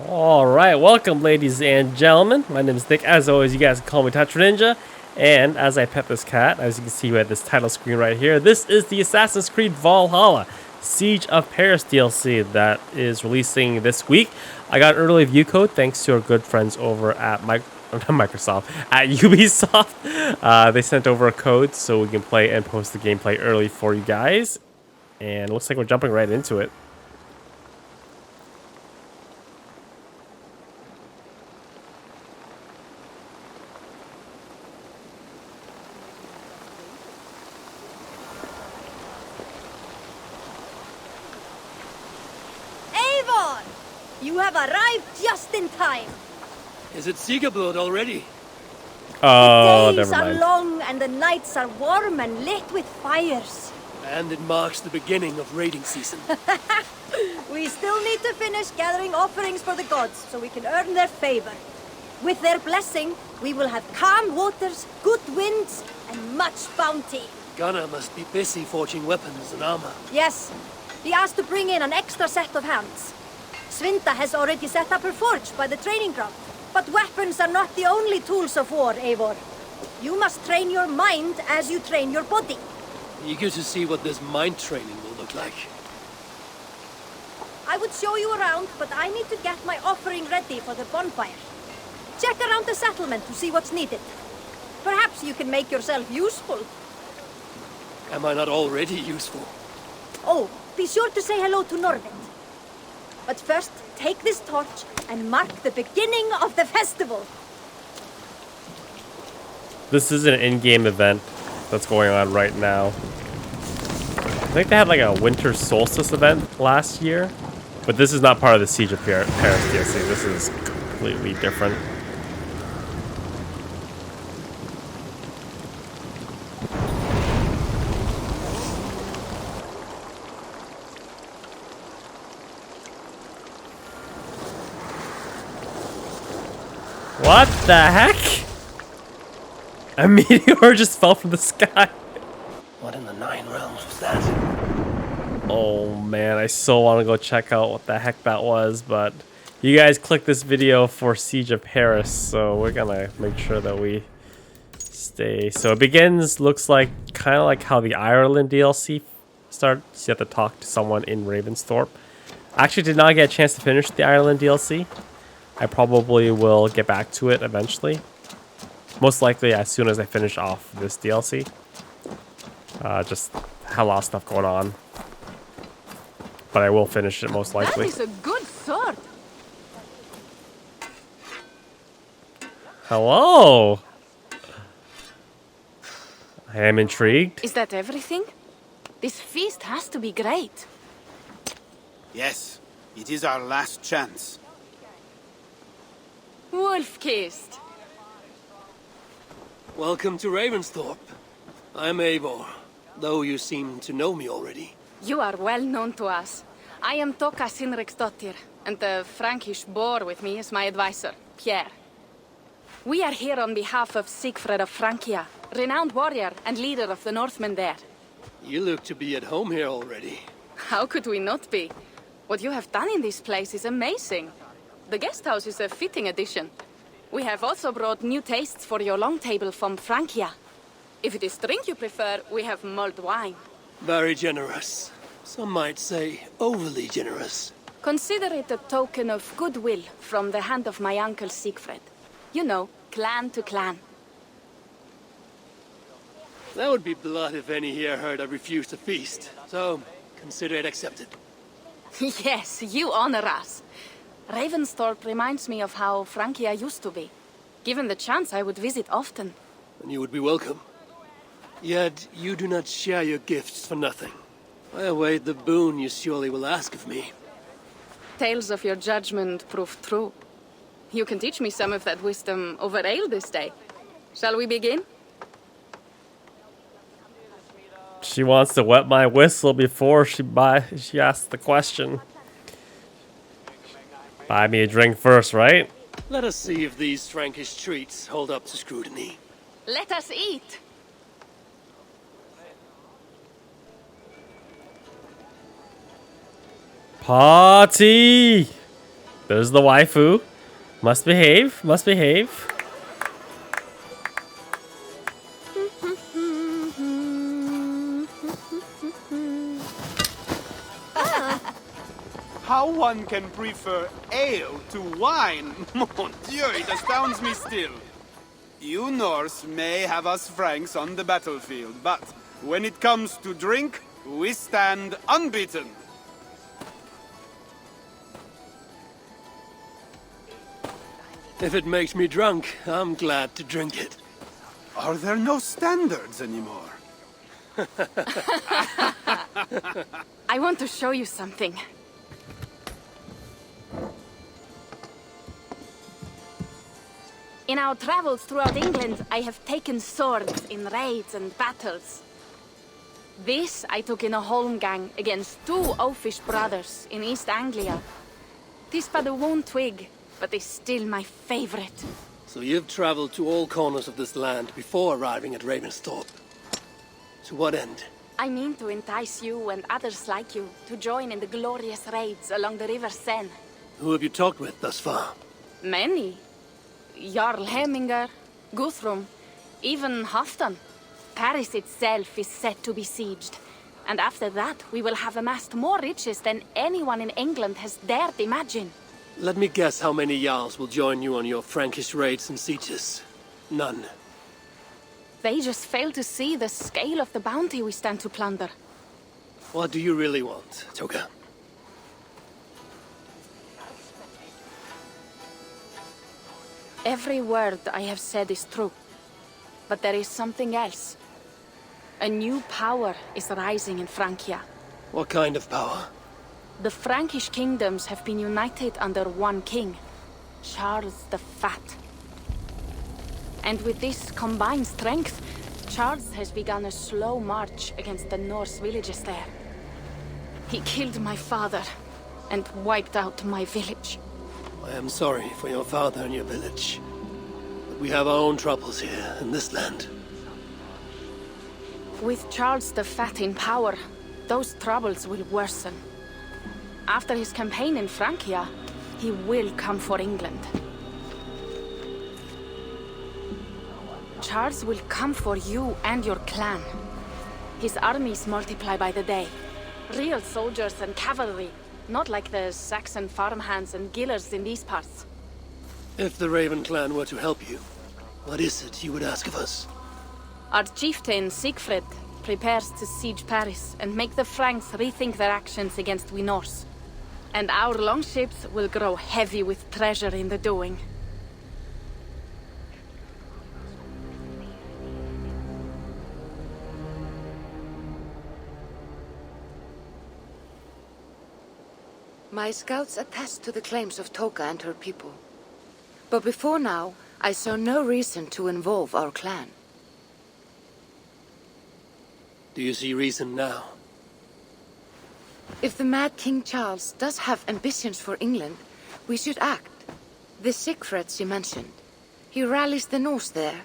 Alright, welcome ladies and gentlemen. My name is Nick. As always, you guys can call me Tetra Ninja. And as I pet this cat, as you can see at this title screen right here, this is the Assassin's Creed Valhalla Siege of Paris DLC that is releasing this week. I got an early view code thanks to our good friends over at Microsoft, at Ubisoft. They sent over a code so we can play and post the gameplay early for you guys. And it looks like we're jumping right into it. Eivor! You have arrived just in time. Is it Sigurd already? Oh, The days never are mind. long and the nights are warm and lit with fires. And it marks the beginning of raiding season. We still need to finish gathering offerings for the gods so we can earn their favor. With their blessing, we will have calm waters, good winds, and much bounty. Gunnar must be busy forging weapons and armor. Yes, he asked to bring in an extra set of hands. Svinta has already set up her forge by the training ground. But weapons are not the only tools of war, Eivor. You must train your mind as you train your body. Eager to see what this mind training will look like. I would show you around, but I need to get my offering ready for the bonfire. Check around the settlement to see what's needed. Perhaps you can make yourself useful. Am I not already useful? Oh, be sure to say hello to Norvind. But first, take this torch and mark the beginning of the festival. This is an in-game event that's going on right now. I think they had like a winter solstice event last year, but this is not part of the Siege of Paris DLC. This is completely different. What the heck? A meteor just fell from the sky. What in the nine realms was that? Oh man, I so want to go check out what the heck that was, but you guys clicked this video for Siege of Paris, so we're gonna make sure that we stay. So it begins, looks like kind of like how the Ireland DLC starts. You have to talk to someone in Ravensthorpe. I actually did not get a chance to finish the Ireland DLC. I probably will get back to it eventually. Most likely as soon as I finish off this DLC. Just had a lot of stuff going on. But I will finish it most likely. That is a good sword. Hello! I am intrigued. Is that everything? This feast has to be great. Yes, it is our last chance. Wolf-kissed. Welcome to Ravensthorpe. I'm Eivor, though you seem to know me already. You are well known to us. I am Toka Sinriksdottir, and the Frankish boar with me is my advisor, Pierre. We are here on behalf of Sigfred of Francia, renowned warrior and leader of the Northmen there. You look to be at home here already. How could we not be? What you have done in this place is amazing. The guest house is a fitting addition. We have also brought new tastes for your long table from Francia. If it is drink you prefer, we have mulled wine. Very generous. Some might say overly generous. Consider it a token of goodwill from the hand of my uncle Siegfried. You know, clan to clan. That would be blood if any here heard I refused to feast. So, consider it accepted. Yes, you honor us. Ravensthorpe reminds me of how Francia used to be. Given the chance, I would visit often. And you would be welcome. Yet, you do not share your gifts for nothing. I await the boon you surely will ask of me. Tales of your judgment prove true. You can teach me some of that wisdom over ale this day. Shall we begin? She wants to wet my whistle before she asks the question. Buy me a drink first, right? Let us see if these Frankish treats hold up to scrutiny. Let us eat. Party! There's the waifu. Must behave. Must behave. How one can prefer ale to wine? Mon Dieu, it astounds me still. You Norse may have us Franks on the battlefield, but when it comes to drink, we stand unbeaten. If it makes me drunk, I'm glad to drink it. Are there no standards anymore? I want to show you something. In our travels throughout England, I have taken swords in raids and battles. This I took in a holmgang against 2 oafish brothers in East Anglia. 'Tis but a worn twig, but is still my favorite. So you've traveled to all corners of this land before arriving at Ravensthorpe. To what end? I mean to entice you and others like you to join in the glorious raids along the River Seine. Who have you talked with thus far? Many. Jarl Hemminger, Guthrum, even Halfdan. Paris itself is set to be besieged. And after that, we will have amassed more riches than anyone in England has dared imagine. Let me guess how many Jarls will join you on your Frankish raids and sieges. None. They just fail to see the scale of the bounty we stand to plunder. What do you really want, Toka? Every word I have said is true. But there is something else. A new power is rising in Francia. What kind of power? The Frankish kingdoms have been united under one king, Charles the Fat. And with this combined strength, Charles has begun a slow march against the Norse villages there. He killed my father and wiped out my village. I am sorry for your father and your village. But we have our own troubles here in this land. With Charles the Fat in power, those troubles will worsen. After his campaign in Francia, he will come for England. Charles will come for you and your clan. His armies multiply by the day. Real soldiers and cavalry, not like the Saxon farmhands and gillers in these parts. If the Raven clan were to help you, what is it you would ask of us? Our chieftain, Siegfried, prepares to siege Paris and make the Franks rethink their actions against we Norse. And our longships will grow heavy with treasure in the doing. My scouts attest to the claims of Toka and her people. But before now, I saw no reason to involve our clan. Do you see reason now? If the mad King Charles does have ambitions for England, we should act. The Siegfried you mentioned, he rallies the Norse there.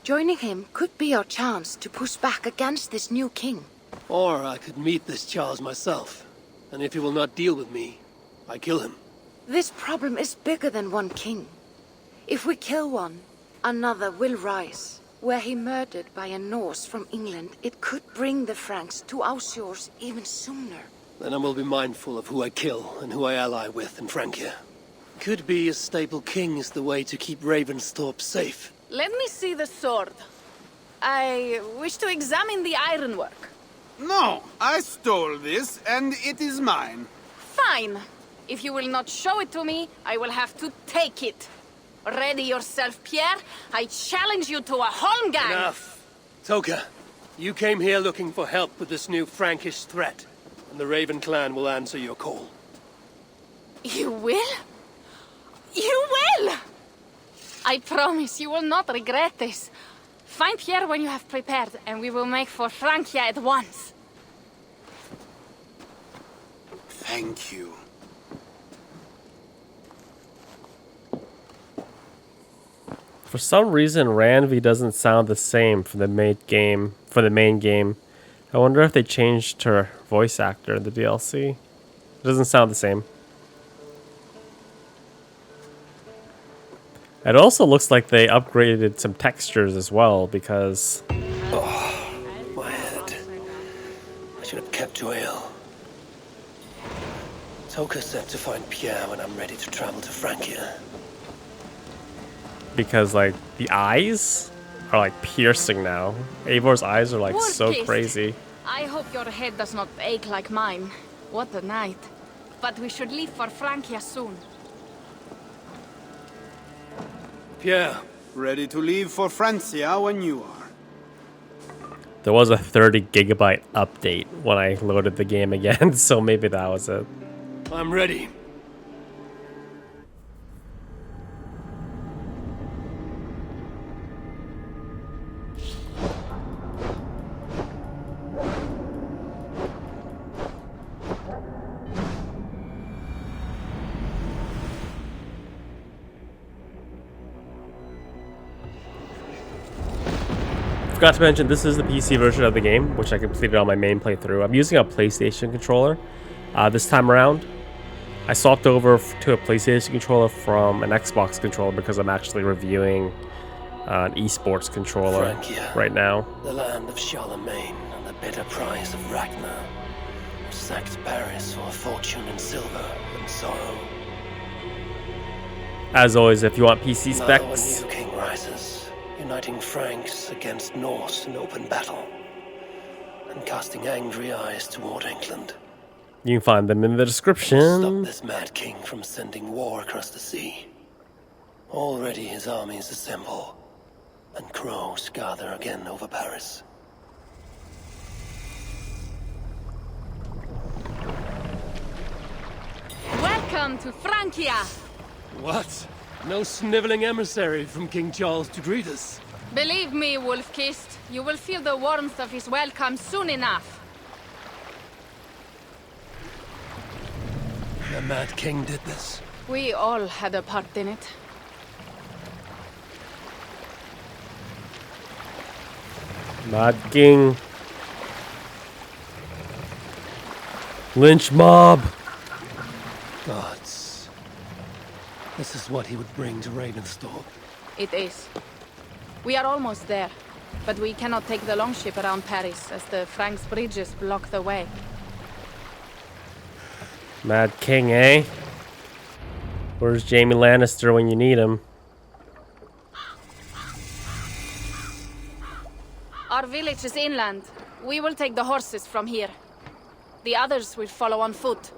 Joining him could be our chance to push back against this new king. Or I could meet this Charles myself. And if he will not deal with me, I kill him. This problem is bigger than one king. If we kill one, another will rise. Were he murdered by a Norse from England, it could bring the Franks to our shores even sooner. Then I will be mindful of who I kill and who I ally with in Francia. Could be a stable king is the way to keep Ravensthorpe safe. Let me see the sword. I wish to examine the ironwork. No, I stole this, and it is mine. Fine. If you will not show it to me, I will have to take it. Ready yourself, Pierre. I challenge you to a holmgang. Enough. Toka, you came here looking for help with this new Frankish threat, and the Raven clan will answer your call. You will? You will! I promise you will not regret this. Find Pierre when you have prepared, and we will make for Francia at once. Thank you. For some reason, Ranvi doesn't sound the same from the main game. I wonder if they changed her voice actor in the DLC. It doesn't sound the same. It also looks like they upgraded some textures as well because My head. I should have kept to ale. Toka said to find Pierre when I'm ready to travel to Francia. like the eyes are like piercing now. Eivor's eyes are like Poor so kid. crazy. I hope your head does not ache like mine. What a night. But we should leave for Francia soon. Pierre, Ready to leave for Francia when you are. There was a 30 gigabyte update when I loaded the game again, so maybe that was it. I'm ready. Forgot to mention, this is the PC version of the game, which I completed on my main playthrough. I'm using a PlayStation controller this time around. I swapped over to a PlayStation controller from an Xbox controller because I'm actually reviewing an esports controller Francia, right now. the land of Charlemagne and the bitter price of Ragnar, which sacked Paris for a fortune in silver and sorrow. As always, if you want PC Now a specs, new king rises, uniting Franks against Norse in open battle, and casting angry eyes toward England. you can find them in the Stop description. this mad king from sending war across the sea. Already his armies assemble, and crows gather again over Paris. Welcome to Francia! What? No sniveling emissary from King Charles to greet us? Believe me, Wolf-Kissed, you will feel the warmth of his welcome soon enough. The mad king did this. We all had a part in it. Mad King. Lynch mob. Gods. This is what he would bring to Ravensthorpe. It is. We are almost there, but we cannot take the longship around Paris as the Franks' bridges block the way. Mad King, eh? Where's Jaime Lannister when you need him? Our village is inland. We will take the horses from here. The others will follow on foot.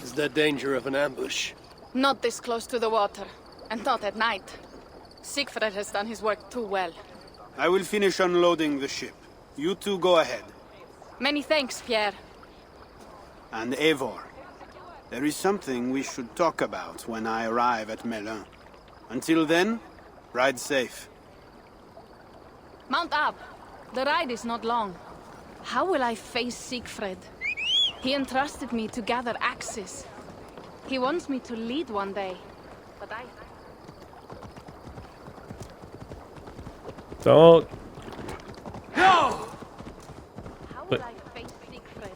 Is there danger of an ambush? Not this close to the water, and not at night. Siegfried has done his work too well. I will finish unloading the ship. You two go ahead. Many thanks, Pierre. And Eivor, there is something we should talk about when I arrive at Melun. Until then, ride safe. Mount up. The ride is not long. How will I face Siegfried? He entrusted me to gather axes. He wants me to lead one day, but I... Don't. How will I face Siegfried?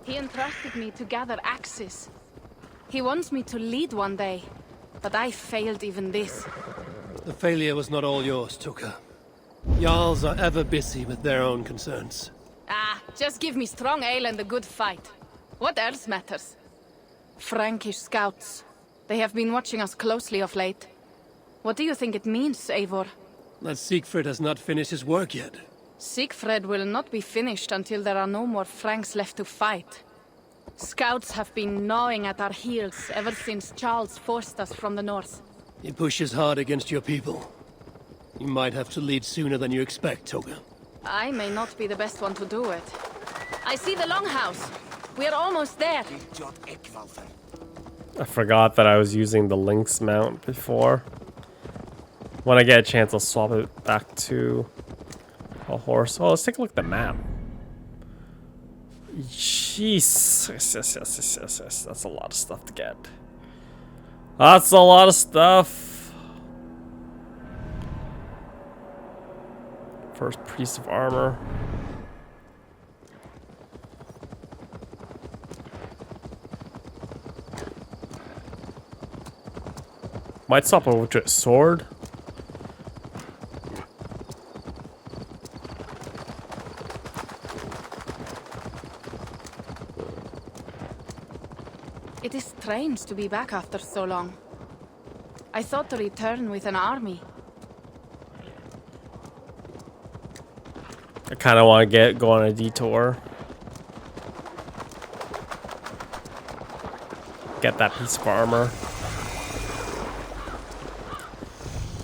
He entrusted me to gather axes. He wants me to lead one day, but I failed even this. The failure was not all yours, Tuka. Jarls are ever busy with their own concerns. Ah, just give me strong ale and a good fight. What else matters? Frankish scouts. They have been watching us closely of late. What do you think it means, Eivor? That Siegfried has not finished his work yet. Siegfried will not be finished until there are no more Franks left to fight. Scouts have been gnawing at our heels ever since Charles forced us from the north. He pushes hard against your people. You might have to lead sooner than you expect, Toga. I may not be the best one to do it. I see the longhouse. We are almost there. I forgot that I was using the Lynx mount before. When I get a chance, I'll swap it back to a horse. Oh, let's take a look at the map. Jeez. Yes. That's a lot of stuff to get. That's a lot of stuff. First piece of armor. Might swap over to a sword. It is strange to be back after so long. I thought to return with an army. I kind of want to go on a detour. Get that piece of armor.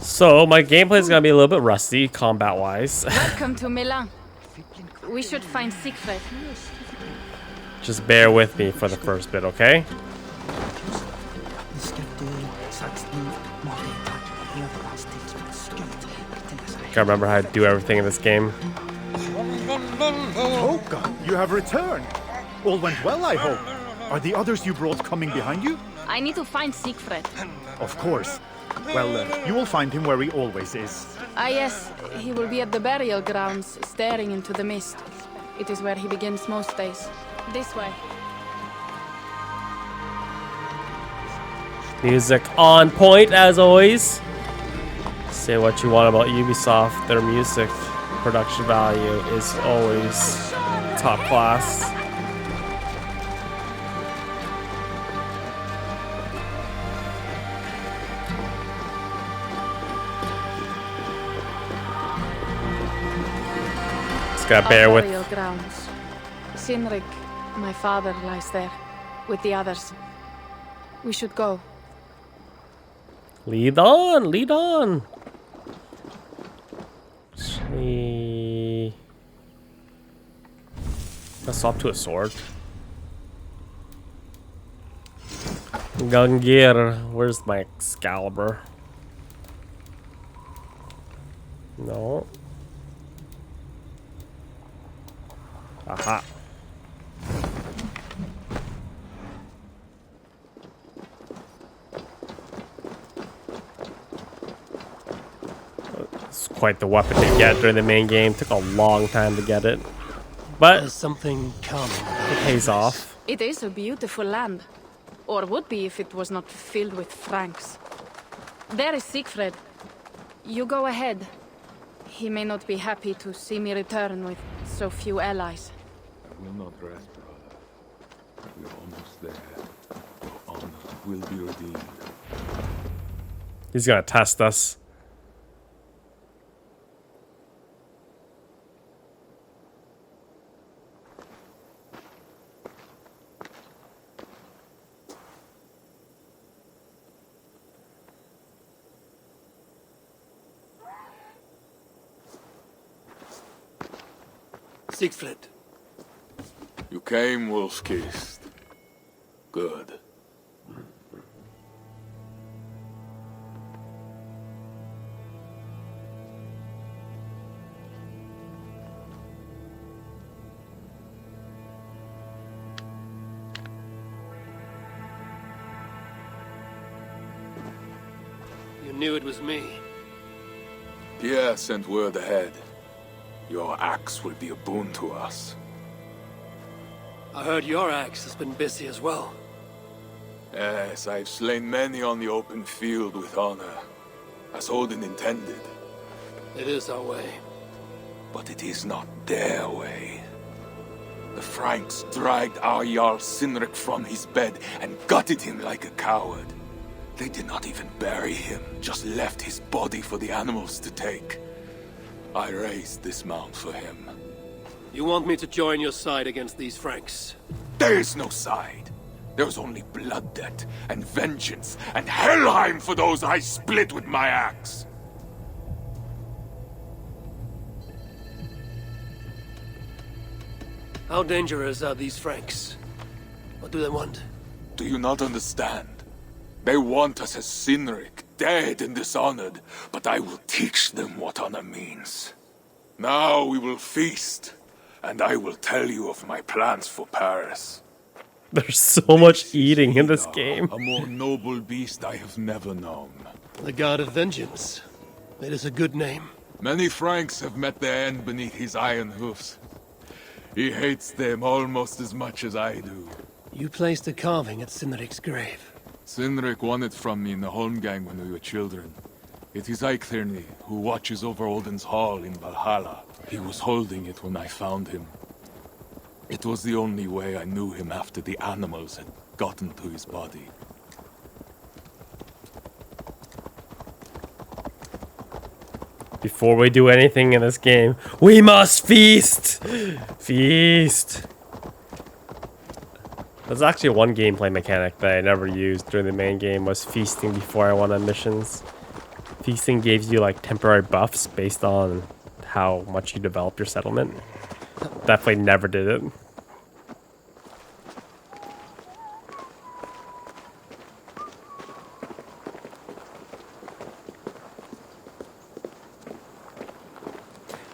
So my gameplay is gonna be a little bit rusty, combat-wise. Welcome to Milan. We should find Siegfried. Just bear with me for the first bit, okay? Gotta remember how to do everything in this game. Oka, you have returned. All went well, I hope. Are the others you brought coming behind you? I need to find Siegfried. Of course. Well, you will find him where he always is. Ah yes, he will be at the burial grounds, staring into the mist. It is where he begins most days. This way. Music on point as always. Say what you want about Ubisoft, their music production value is always top class. Just gotta bear with. Burial grounds. Sinrik, my father, lies there with the others. We should go. Lead on, lead on. Actually, let's swap to a sword. Gungir, where's my Excalibur? No. Aha. It's quite the weapon to get during the main game. Took a long time to get it, but There's something calming. it pays off. It is a beautiful land. Or would be if it was not filled with Franks. There is Siegfried. You go ahead. He may not be happy to see me return with so few allies. I will not rest, brother. We're almost there. Your honor will be redeemed. He's gonna test us. Siegfried. You came, wolf-kissed. Good. You knew it was me. Pierre sent word ahead. Your axe will be a boon to us. I heard your axe has been busy as well. Yes, I've slain many on the open field with honor, as Odin intended. It is our way. But it is not their way. The Franks dragged our Jarl Sinrik from his bed and gutted him like a coward. They did not even bury him, just left his body for the animals to take. I raised this mound for him. You want me to join your side against these Franks? There is no side. There is only blood debt and vengeance and Helheim for those I split with my axe. How dangerous are these Franks? What do they want? Do you not understand? They want us as Sinrik, dead and dishonored, but I will teach them what honor means. Now we will feast, and I will tell you of my plans for Paris. There's so much eating in this game. A more noble beast I have never known. The God of Vengeance. It is a good name. Many Franks have met their end beneath his iron hoofs. He hates them almost as much as I do. You placed a carving at Sinrik's grave. Cynric won it from me in the Holmgang when we were children. It is Eichlirni who watches over Odin's hall in Valhalla. He was holding it when I found him. It was the only way I knew him after the animals had gotten to his body. Before we do anything in this game, we must feast! Feast! There's actually one gameplay mechanic that I never used during the main game, was feasting before I went on missions. Feasting gives you like temporary buffs based on how much you develop your settlement. Definitely never did it.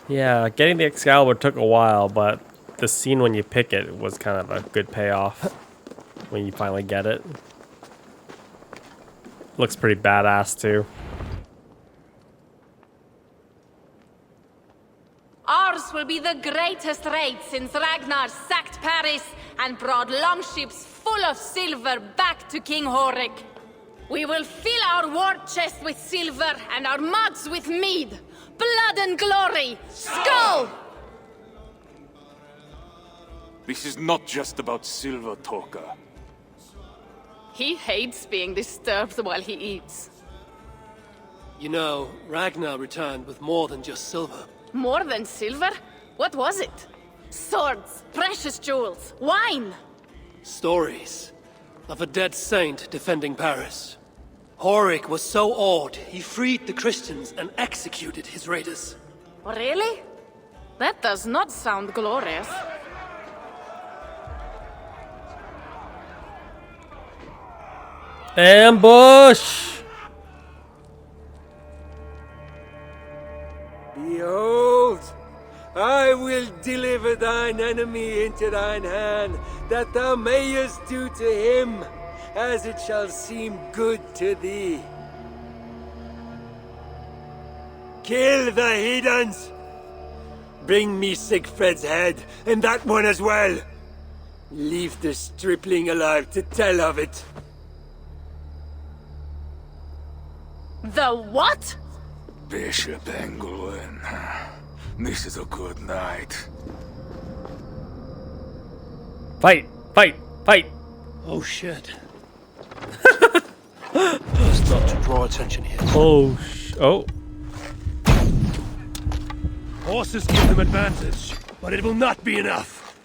Yeah, getting the Excalibur took a while, but the scene when you pick it was kind of a good payoff when you finally get it. Looks pretty badass too. Ours will be the greatest raid since Ragnar sacked Paris and brought longships full of silver back to King Horik. We will fill our war chest with silver and our mugs with mead. Blood and glory! Skull! This is not just about silver, Toka. He hates being disturbed while he eats. You know, Ragnar returned with more than just silver. More than silver? What was it? Swords, precious jewels, wine! Stories of a dead saint defending Paris. Horik was so awed, he freed the Christians and executed his raiders. Really? That does not sound glorious. Ambush! Behold, I will deliver thine enemy into thine hand, that thou mayest do to him as it shall seem good to thee. Kill the heathens! Bring me Sigfred's head, and that one as well. Leave the stripling alive to tell of it. The what? Bishop Engelwin. This is a good night. Fight! Fight! Fight! Oh shit. Best not to draw attention here. Oh, Horses give them advantage, but it will not be enough.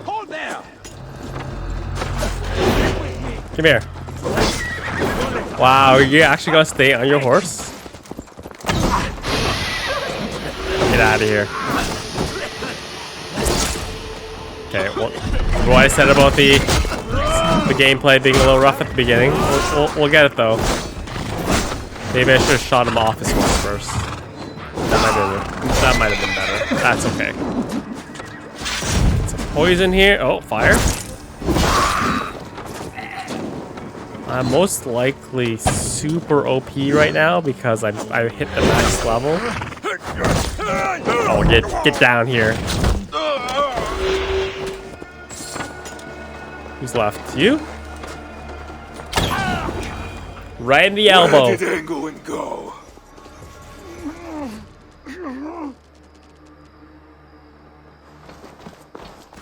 Hold there! Come here. Wow, you actually gonna stay on your horse? Get out of here. Okay, well, what I said about the gameplay being a little rough at the beginning, we'll get it though. Maybe I should have shot him off his horse first. That might have been better. That's okay. Some poison here. Oh, fire. I'm most likely super OP right now because I hit the max level. Oh, get down here. Who's left? You? Right in the elbow. Where did Engelwin go?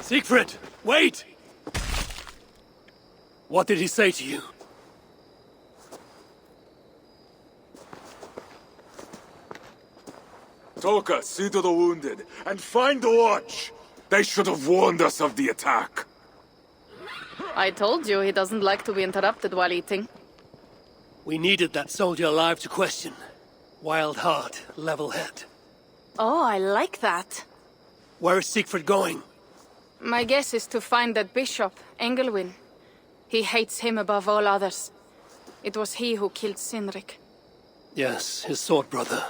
Siegfried, wait! What did he say to you? Toka, see to the wounded, and find the watch! They should have warned us of the attack. I told you he doesn't like to be interrupted while eating. We needed that soldier alive to question. Wild heart, level head. Oh, I like that. Where is Siegfried going? My guess is to find that bishop, Engelwin. He hates him above all others. It was he who killed Cynric. Yes, his sword brother.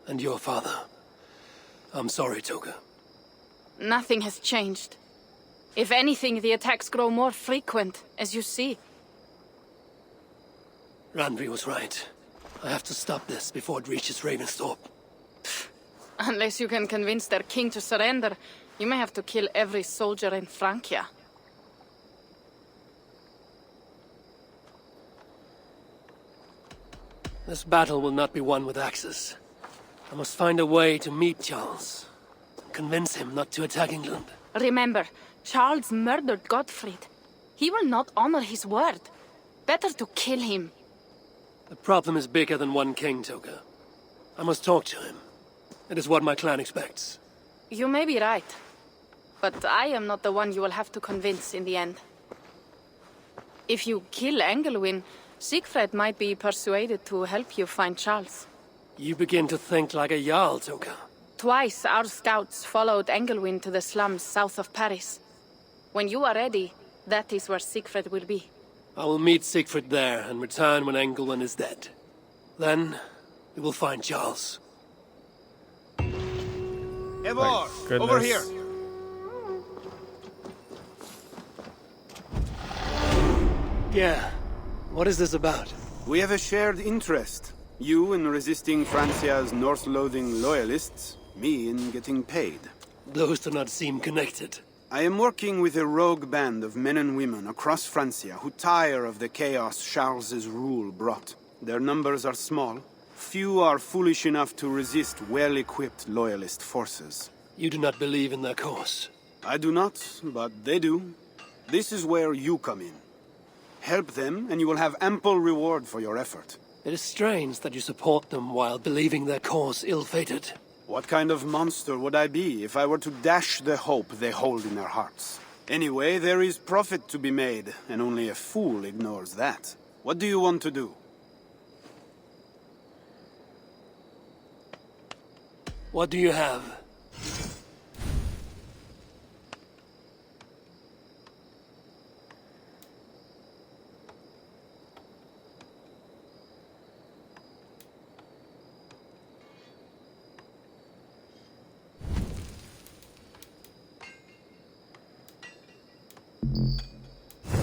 And your father. I'm sorry, Toga. Nothing has changed. If anything, the attacks grow more frequent, as you see. Randvi was right. I have to stop this before it reaches Ravensthorpe. Unless you can convince their king to surrender, you may have to kill every soldier in Francia. This battle will not be won with axes. I must find a way to meet Charles. Convince him not to attack England. Remember, Charles murdered Godfried. He will not honor his word. Better to kill him. The problem is bigger than one king, Toka. I must talk to him. It is what my clan expects. You may be right. But I am not the one you will have to convince in the end. If you kill Engelwin, Siegfried might be persuaded to help you find Charles. You begin to think like a Jarl, Toka. Twice our scouts followed Engelwin to the slums south of Paris. When you are ready, that is where Siegfried will be. I will meet Siegfried there and return when Engelwin is dead. Then, we will find Charles. Eivor, Goodness. over here. Yeah. What is this about? We have a shared interest. You in resisting Francia's Norse-loathing loyalists, me in getting paid. Those do not seem connected. I am working with a rogue band of men and women across Francia who tire of the chaos Charles's rule brought. Their numbers are small. Few are foolish enough to resist well-equipped loyalist forces. You do not believe in their cause. I do not, but they do. This is where you come in. Help them, and you will have ample reward for your effort. It is strange that you support them while believing their cause ill-fated. What kind of monster would I be if I were to dash the hope they hold in their hearts? Anyway, there is profit to be made, and only a fool ignores that. What do you want to do? What do you have?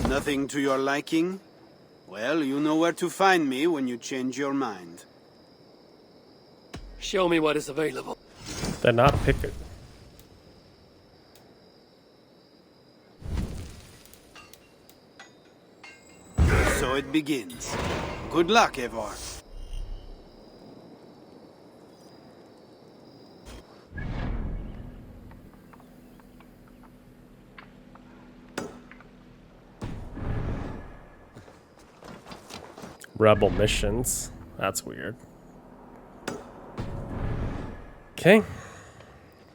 Nothing to your liking? Well, you know where to find me when you change your mind. Show me what is available. They're not picking. So it begins. Good luck, Eivor. Rebel missions. That's weird. Okay.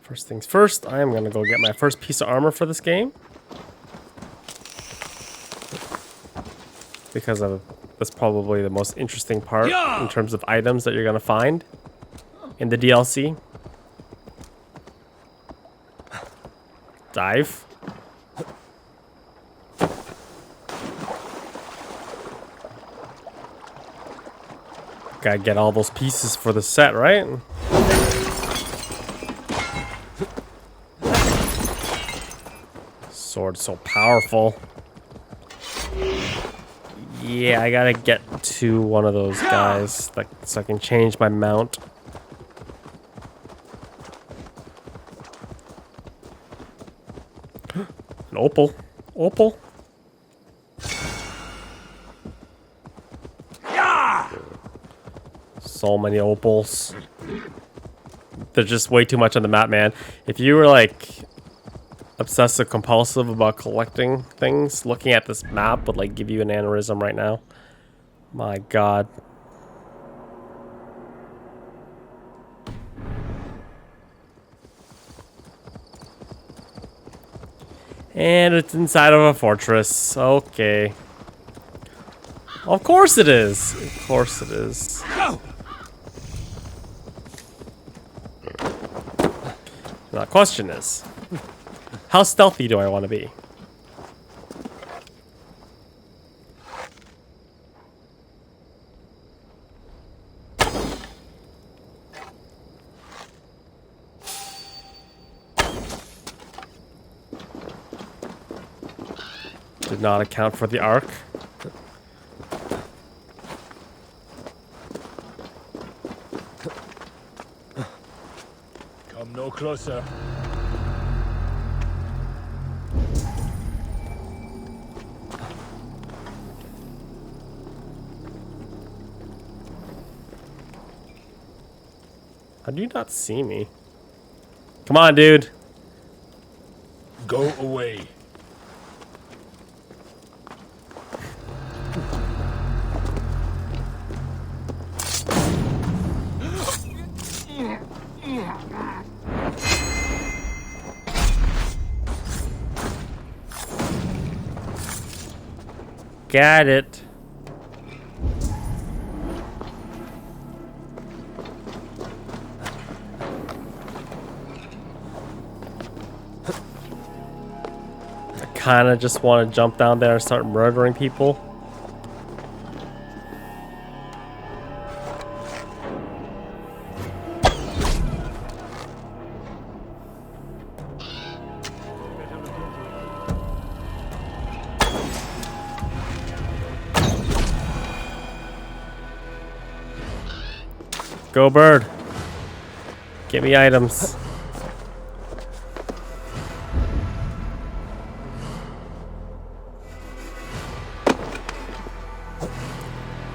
First things first, I am going to go get my first piece of armor for this game. Because that's probably the most interesting part in terms of items that you're going to find in the DLC. Dive. Gotta get all those pieces for the set, right? Sword's so powerful. Yeah, I gotta get to one of those guys so I can change my mount. An opal. Opal. So many opals. There's just way too much on the map, man. If you were like obsessive compulsive about collecting things, looking at this map would like give you an aneurysm right now. My god. And it's inside of a fortress. Okay. Of course it is. Of course it is. Now, the question is, how stealthy do I want to be? Did not account for the arc. Come no closer. How do you not see me? Come on, dude. Go away. Got it. I kind of just want to jump down there and start murdering people. Go bird. Get me items.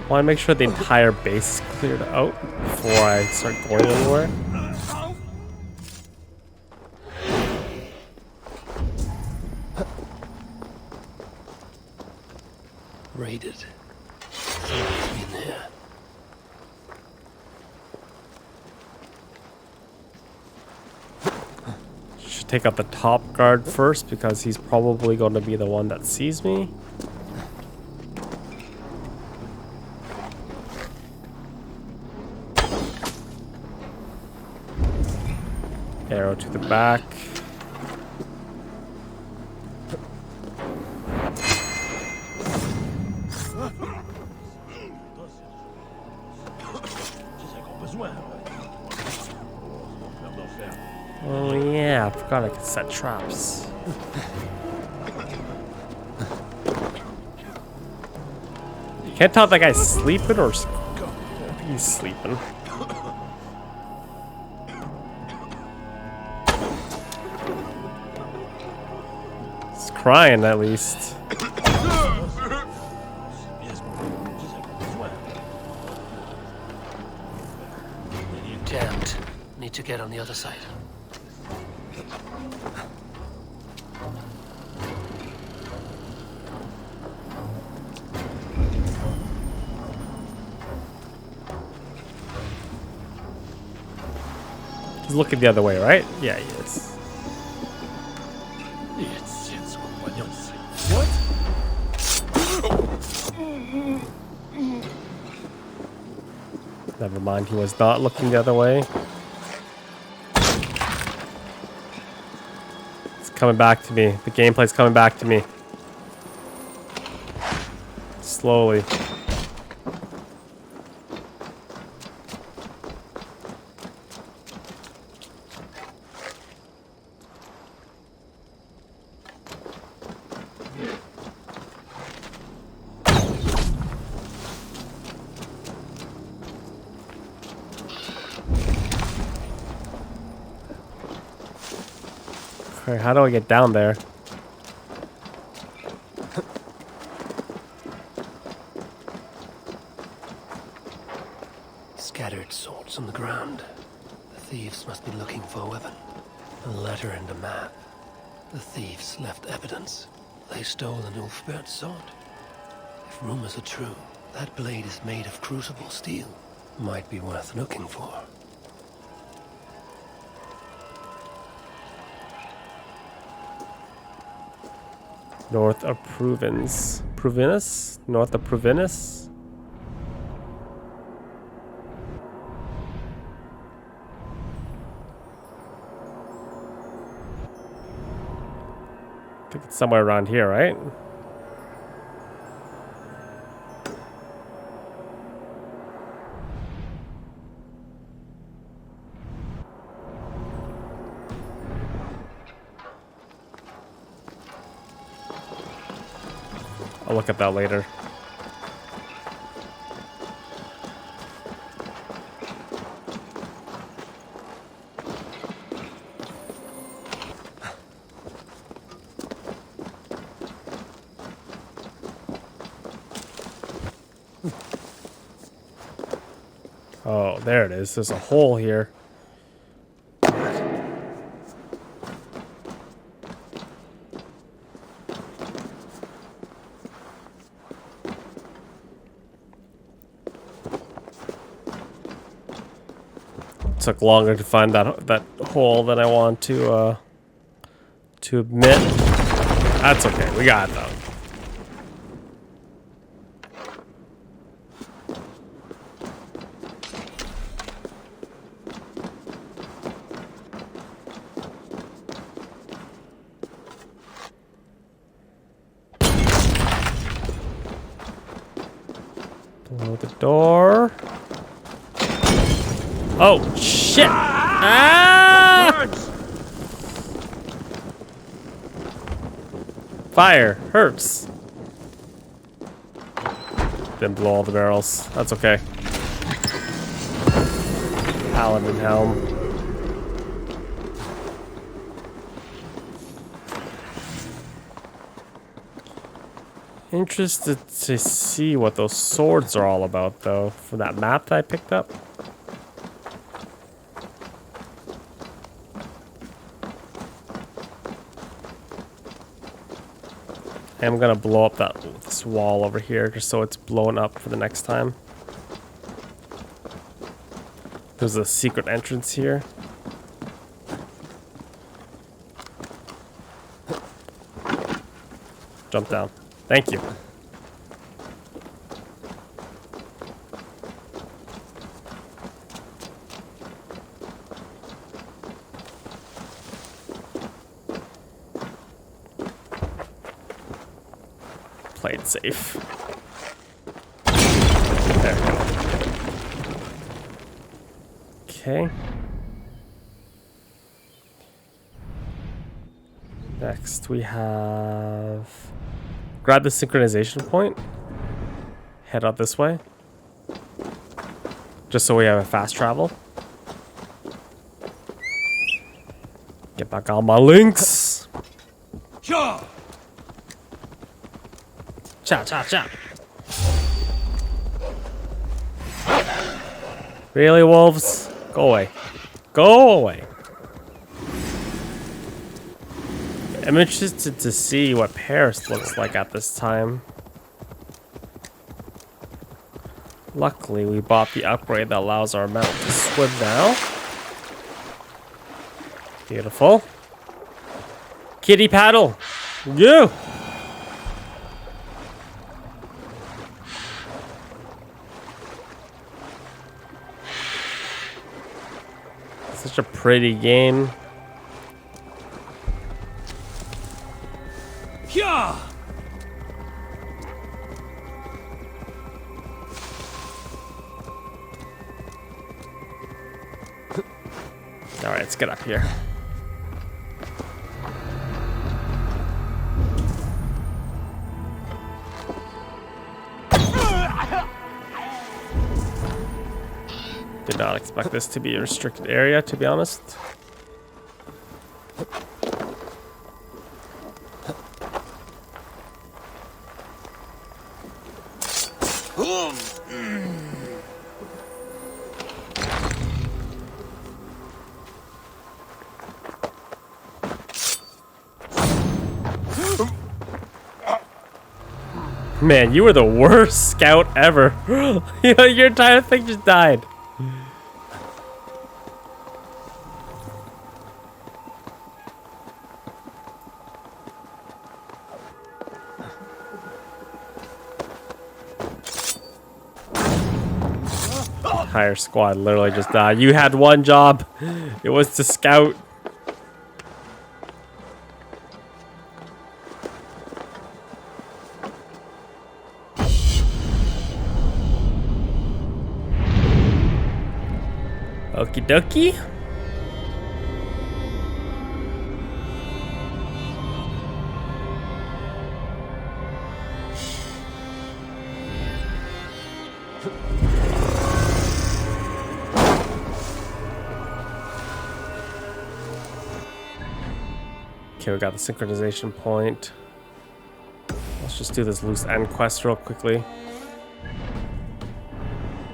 Want to make sure the entire base is cleared out before I start going anywhere. Raided. Somebody's been there. Should take out the top guard first because he's probably going to be the one that sees me. Arrow to the back. Oh yeah, I forgot I could set traps. Can't tell if that guy's sleeping or I think he's sleeping. He's crying at least. Damned. Need to get on the other side. He's looking the other way, right? Yeah, he is. What? Never mind, he was not looking the other way. It's coming back to me. The gameplay's coming back to me. Slowly. Okay, how do I get down there? Scattered swords on the ground. The thieves must be looking for a weapon. A letter and a map. The thieves left evidence. They stole an Ulfberht sword. If rumors are true, that blade is made of crucible steel. Might be worth looking for. North of Province. Provinus? North of Provinus? I think it's somewhere around here, right? I'll look at that later. Oh, there it is. There's a hole here. Took longer to find that hole than I want to admit. That's okay. We got it though. Blow the door. Oh, shit! Ah! Fire hurts. Didn't blow all the barrels. That's okay. Paladin helm. Interested to see what those swords are all about, though, from that map that I picked up. I'm gonna blow up this wall over here just so it's blown up for the next time. There's a secret entrance here. Jump down. Thank you. Play it safe. There we go. Okay. Next we have... Grab the synchronization point. Head out this way. Just so we have a fast travel. Get back on my links. Cha! Cha cha cha. Really, wolves? Go away. Go away. I'm interested to see what Paris looks like at this time. Luckily, we bought the upgrade that allows our mount to swim now. Beautiful. Kitty paddle. You. Such a pretty game. Yeah! All right, let's get up here. Did not expect this to be a restricted area, to be honest. Man, you were the worst scout ever. Your entire thing just died. Entire squad literally just died. You had one job. It was to scout. Okie dokie. Okay, we got the synchronization point. Let's just do this loose end quest real quickly.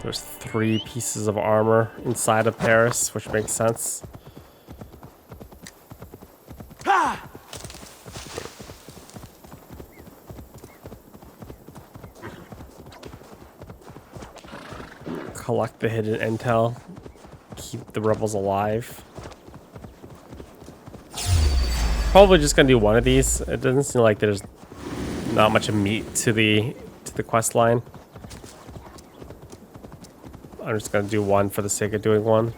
There's 3 pieces of armor inside of Paris, which makes sense. Collect the hidden intel. keep the rebels alive. Probably just gonna do one of these. It doesn't seem like there's not much of meat to the quest line. I'm just gonna do one for the sake of doing one.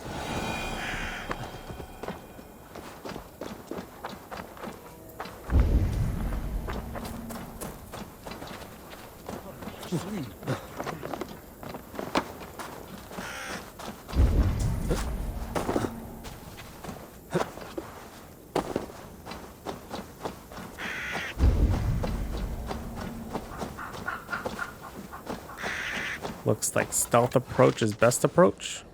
Looks like stealth approach is best approach.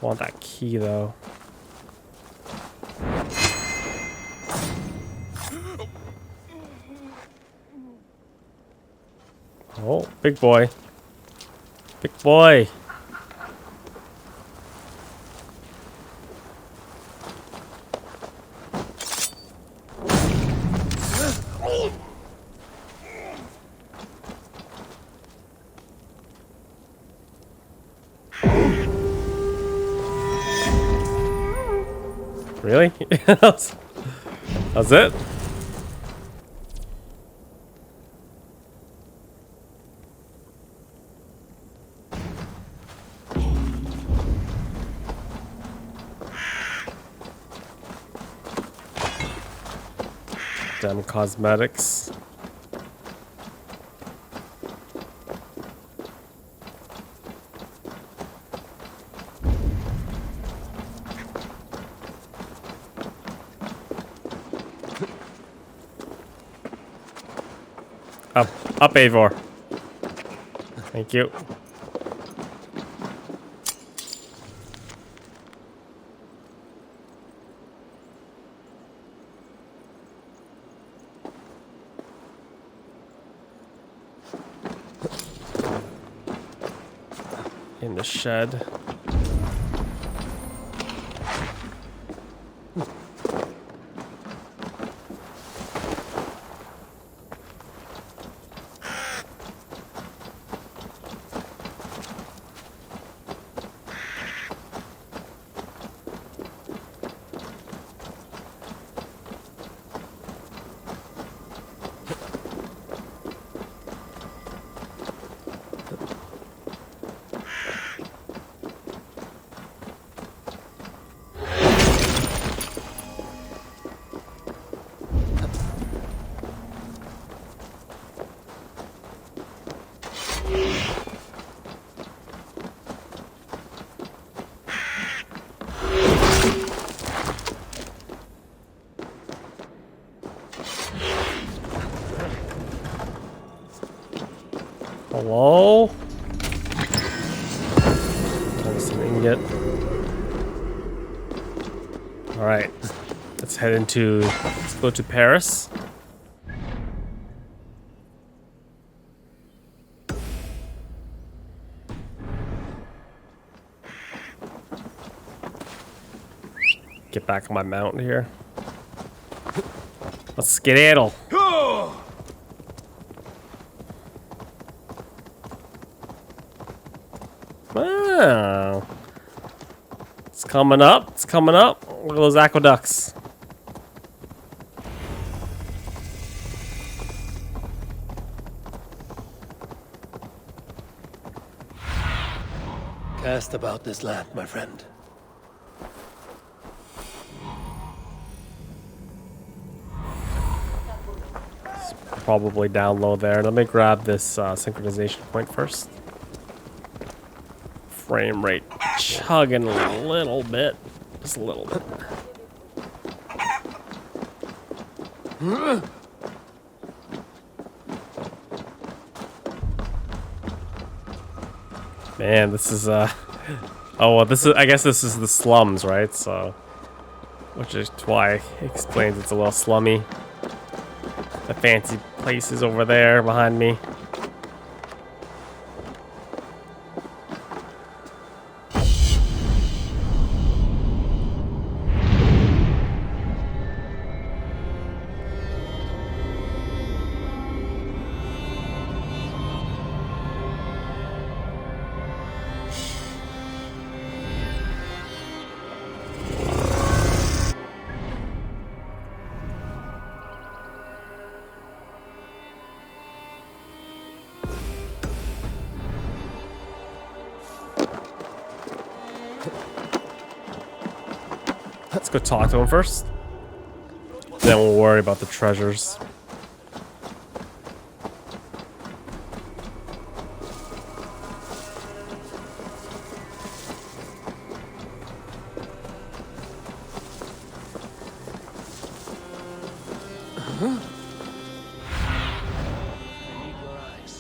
I want that key though. Oh, big boy. Big boy. Really? That's it? Damn cosmetics. Up, Eivor. Thank you. In the shed. Hello? Tungsten ingot. Alright. Let's head into... Let's go to Paris. Get back on my mount here. Let's skedaddle. Oh. It's coming up. It's coming up. Look at those aqueducts. Cast about this land, my friend. It's probably down low there. Let me grab this synchronization point first. Frame rate chugging a little bit. Just a little bit. Man, this is oh well, this is, I guess this is the slums, right? So, which is why it explains it's a little slummy. The fancy places over there behind me. Let's go talk to him first. Then we'll worry about the treasures.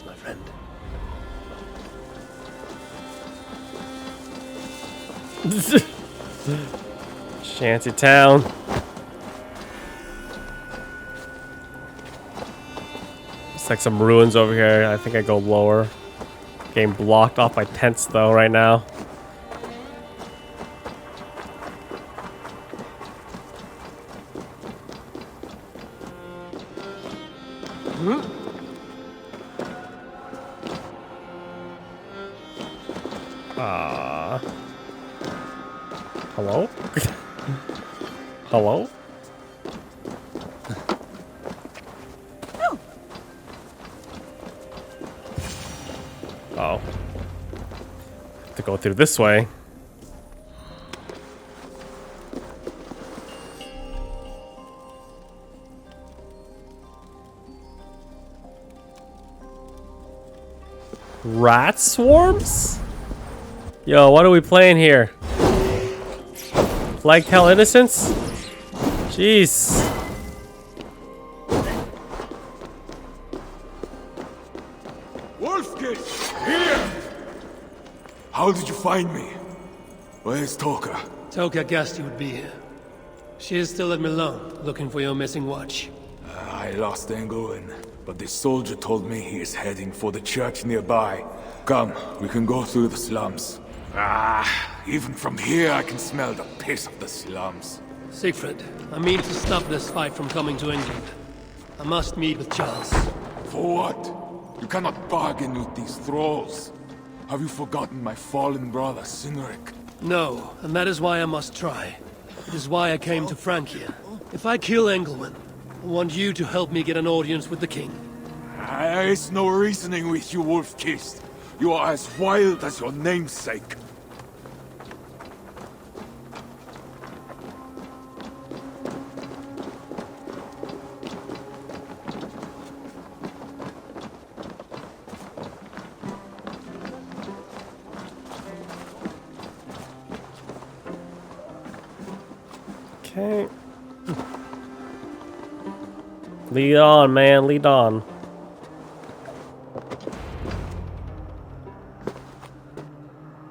My friend. Shanty town. It's like some ruins over here. I think I go lower. Getting blocked off by tents though right now. Hello? Hello? Oh. Have to go through this way. Rat swarms? Yo, what are we playing here? Like Hell Innocence? Jeez. Wolfkin! Here! How did you find me? Where's Toka? Toka guessed you would be here. She is still at Milan, looking for your missing watch. I lost Engolin, but this soldier told me he is heading for the church nearby. Come, we can go through the slums. Even from here I can smell the piss of the slums. Siegfried, I mean to stop this fight from coming to England. I must meet with Charles. For what? You cannot bargain with these thralls. Have you forgotten my fallen brother, Cynric? No, and that is why I must try. It is why I came to Francia. If I kill Engelman, I want you to help me get an audience with the king. There is no reasoning with you, Wolf-Kissed. You are as wild as your namesake. Okay. Lead on, man. Lead on.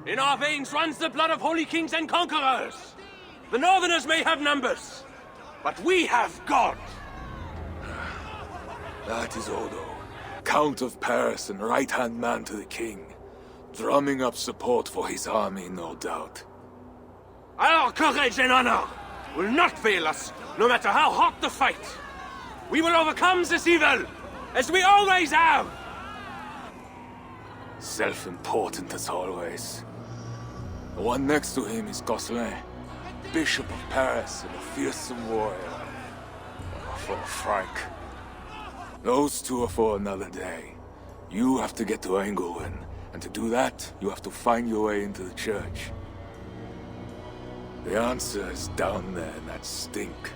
In our veins runs the blood of holy kings and conquerors. The Northerners may have numbers, but we have God. That is Odo, Count of Paris and right-hand man to the king. Drumming up support for his army, no doubt. Our courage and honor will not fail us, no matter how hot the fight. We will overcome this evil, as we always have. Self-important as always. The one next to him is Gosselin, Bishop of Paris and a fearsome warrior. For Frank. Those two are for another day. You have to get to Angolin, and to do that, you have to find your way into the church. The answer is down there in that stink.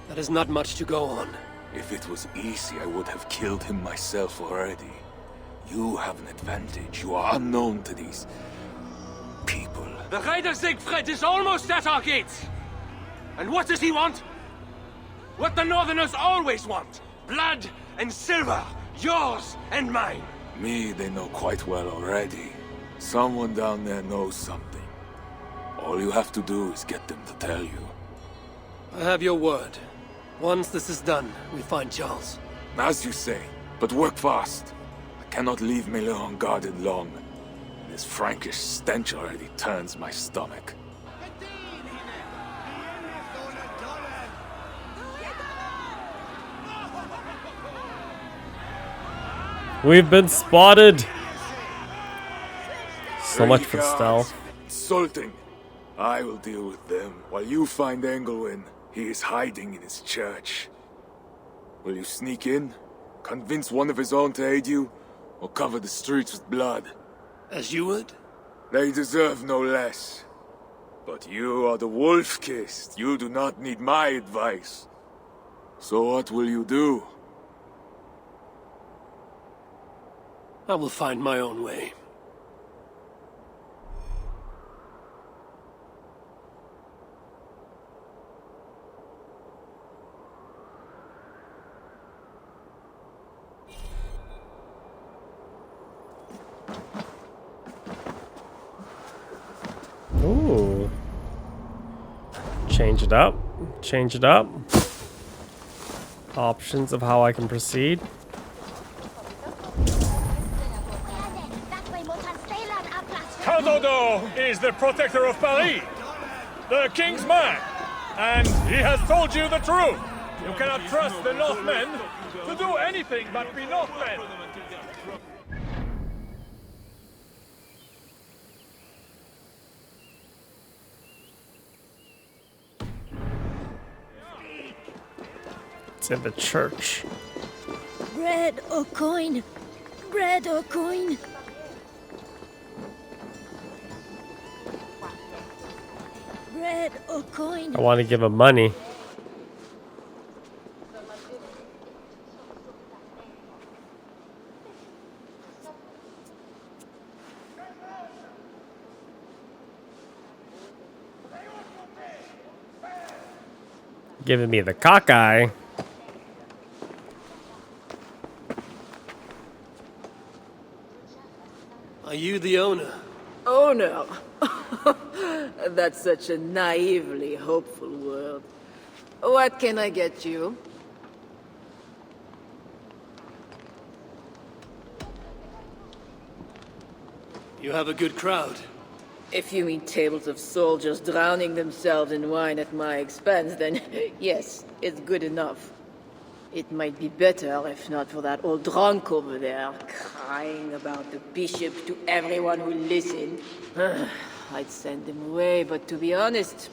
That is not much to go on. If it was easy, I would have killed him myself already. You have an advantage. You are unknown to these people. The Raider Siegfried is almost at our gates. And what does he want? What the Northerners always want. Blood and silver. Yours and mine. Me, they know quite well already. Someone down there knows something. All you have to do is get them to tell you. I have your word. Once this is done, we find Charles. As you say, but work fast. I cannot leave Miller unguarded long. This Frankish stench already turns my stomach. We've been spotted. So much for stealth. Insulting. I will deal with them while you find Engelwin. He is hiding in his church. Will you sneak in, convince one of his own to aid you, or cover the streets with blood? As you would? They deserve no less. But you are the wolf-kissed. You do not need my advice. So what will you do? I will find my own way. Ooh. Change it up. Change it up. Options of how I can proceed. Caldodo is the protector of Paris, the king's man, and he has told you the truth. You cannot trust the Northmen to do anything but be Northmen. It's in the church. Bread or coin? Bread or coin? Bread or coin? I want to give him money. Giving me the cockeye. Are you the owner? Oh no. That's such a naively hopeful world. What can I get you? You have a good crowd. If you mean tables of soldiers drowning themselves in wine at my expense, then yes, it's good enough. It might be better if not for that old drunk over there, crying about the bishop to everyone who listened. I'd send him away, but to be honest,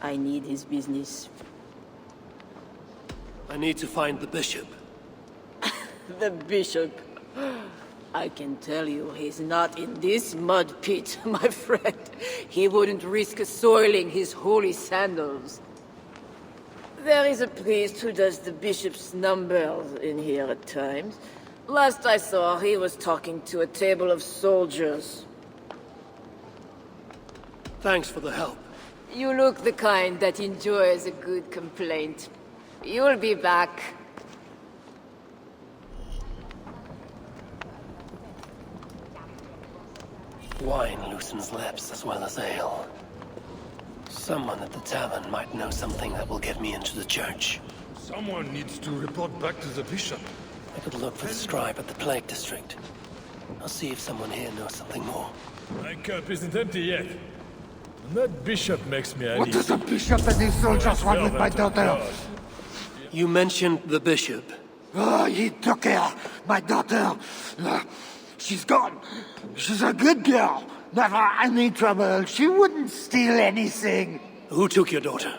I need his business. I need to find the bishop. The bishop. I can tell you he's not in this mud pit, my friend. He wouldn't risk soiling his holy sandals. There is a priest who does the bishop's numbers in here at times. Last I saw, he was talking to a table of soldiers. Thanks for the help. You look the kind that enjoys a good complaint. You'll be back. Wine loosens lips as well as ale. Someone at the tavern might know something that will get me into the church. Someone needs to report back to the bishop. I could look for the scribe at the Plague District. I'll see if someone here knows something more. My cup isn't empty yet. And that bishop makes me What does the bishop and his soldiers want with my daughter? You mentioned the bishop. Oh, he took her, my daughter. She's gone. She's a good girl. Never any trouble. She wouldn't steal anything. Who took your daughter?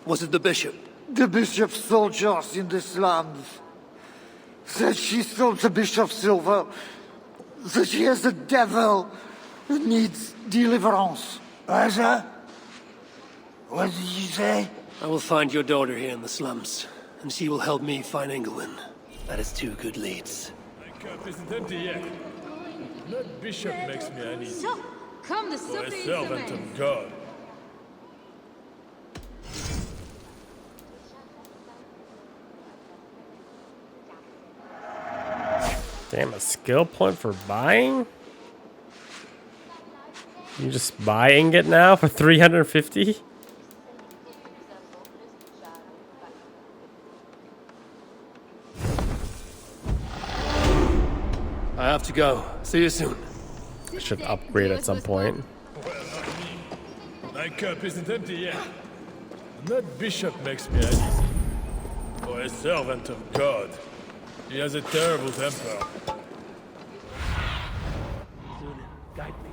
Was it the bishop? The bishop's soldiers in the slums. Said she stole the bishop's silver. That she has a devil who needs deliverance. What did you say? I will find your daughter here in the slums, and she will help me find Engelwin. That is two good leads. My cup isn't empty yet. That bishop makes me uneasy. So, come the For a supper servant of God. Damn, a skill point for buying? You just buy ingot now for 350? I have to go. See you soon. I should upgrade at some point. My cup isn't empty yet. And that bishop makes me uneasy. For a servant of God, he has a terrible temper. Guide me.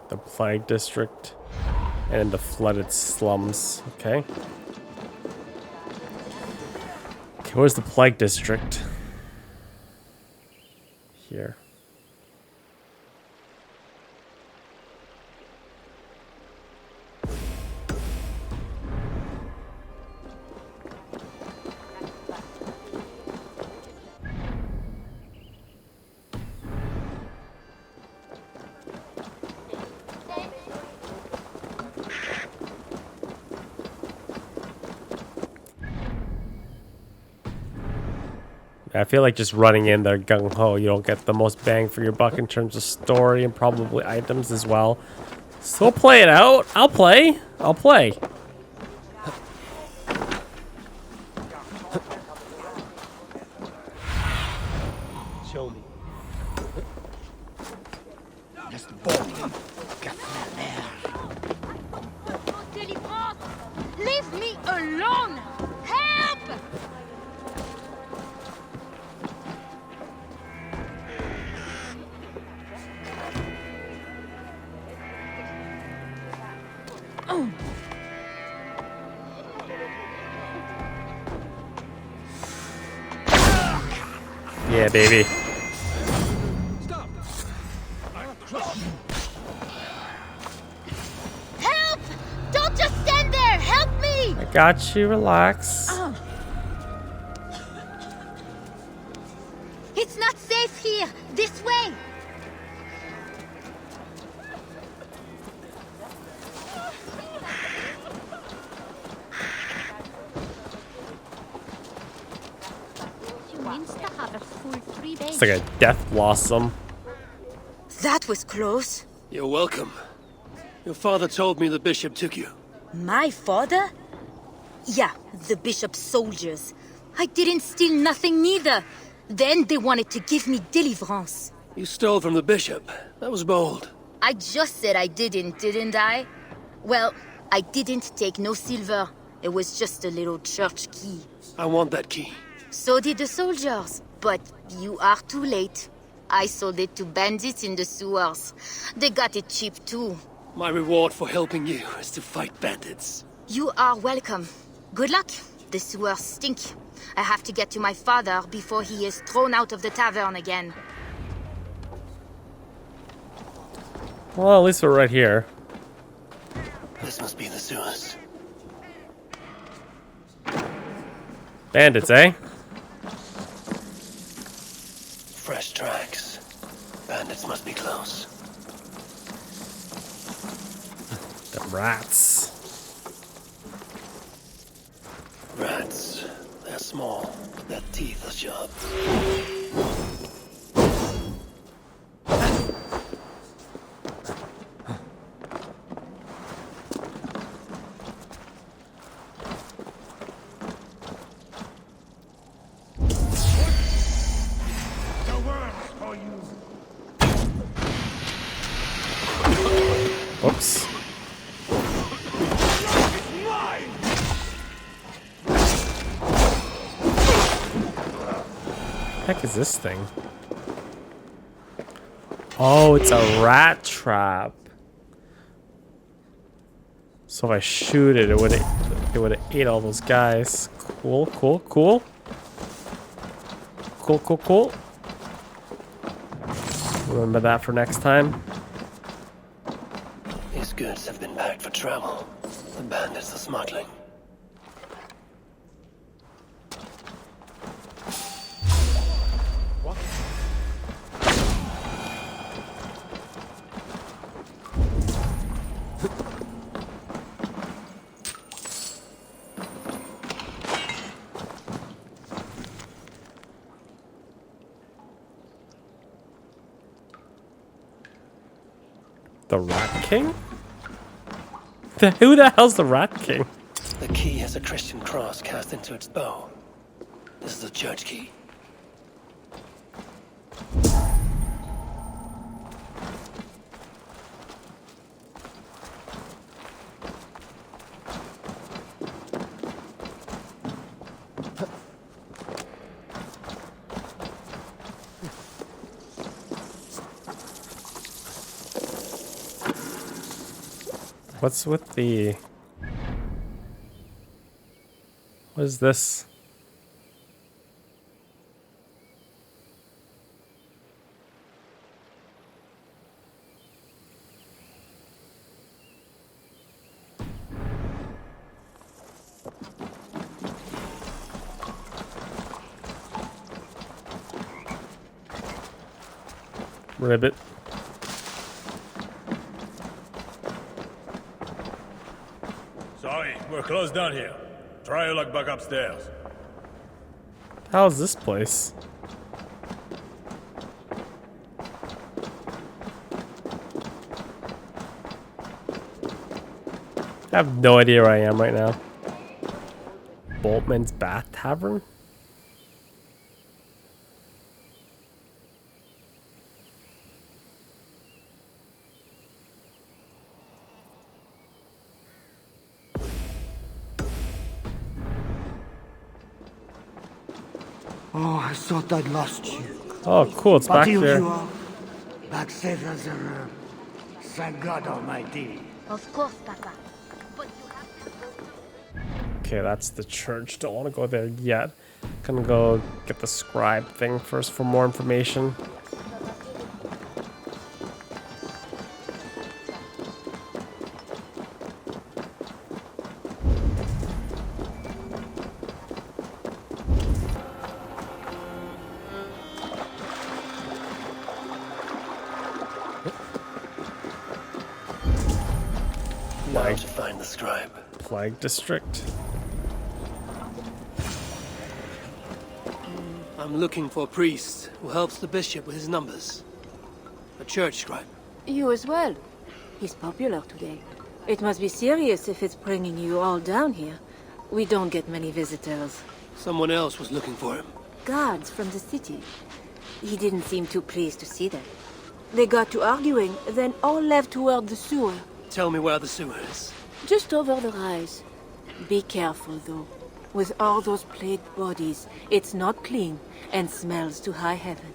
The Plague District and the flooded slums. Okay. Okay, where's the Plague District? Here. I feel like just running in there gung-ho, you don't get the most bang for your buck in terms of story and probably items as well. So play it out. I'll play. I'll play. Show me. Leave me alone! Help! Yeah, baby. Help! Don't just stand there! Help me! I got you. Relax. It's not safe here! This way! It's like a death blossom. That was close. You're welcome. Your father told me the bishop took you. My father? Yeah, the bishop's soldiers. I didn't steal nothing neither. Then they wanted to give me deliverance. You stole from the bishop. That was bold. I just said I didn't I? Well, I didn't take no silver. It was just a little church key. I want that key. So did the soldiers. But you are too late. I sold it to bandits in the sewers. They got it cheap too. My reward for helping you is to fight bandits. You are welcome. Good luck. The sewers stink. I have to get to my father before he is thrown out of the tavern again. Well, at least we're right here. This must be the sewers. Bandits, eh? Fresh tracks. Bandits must be close. The rats. Rats. They're small, but their teeth are sharp. Oops. Heck is this thing? Oh, it's a rat trap. So if I shoot it, it would have ate all those guys. Cool, cool, cool. Cool, cool, cool. Remember that for next time. These goods have been packed for travel. The bandits are smuggling. The Rat King? Who the hell's the Rat King? The key has a Christian cross cast into its bow. This is the church key. What's with the... What is this? Ribbit. Sorry, we're closed down here. Try your luck back upstairs. How's this place? I have no idea where I am right now. Boltman's Bath Tavern? Oh, I thought I'd lost you. Oh, cool, it's But back here there. you are. Back safe as ever. Thank God Almighty. Of course, Papa. But you have Okay, that's the church. Don't want to go there yet. Gonna go get the scribe thing first for more information. Now to find the scribe. Plague District. I'm looking for a priest who helps the bishop with his numbers. A church scribe. You as well. He's popular today. It must be serious if it's bringing you all down here. We don't get many visitors. Someone else was looking for him. Guards from the city. He didn't seem too pleased to see them. They got to arguing, then all left toward the sewer. Tell me where the sewer is. Just over the rise. Be careful, though. With all those plagued bodies, it's not clean and smells to high heaven.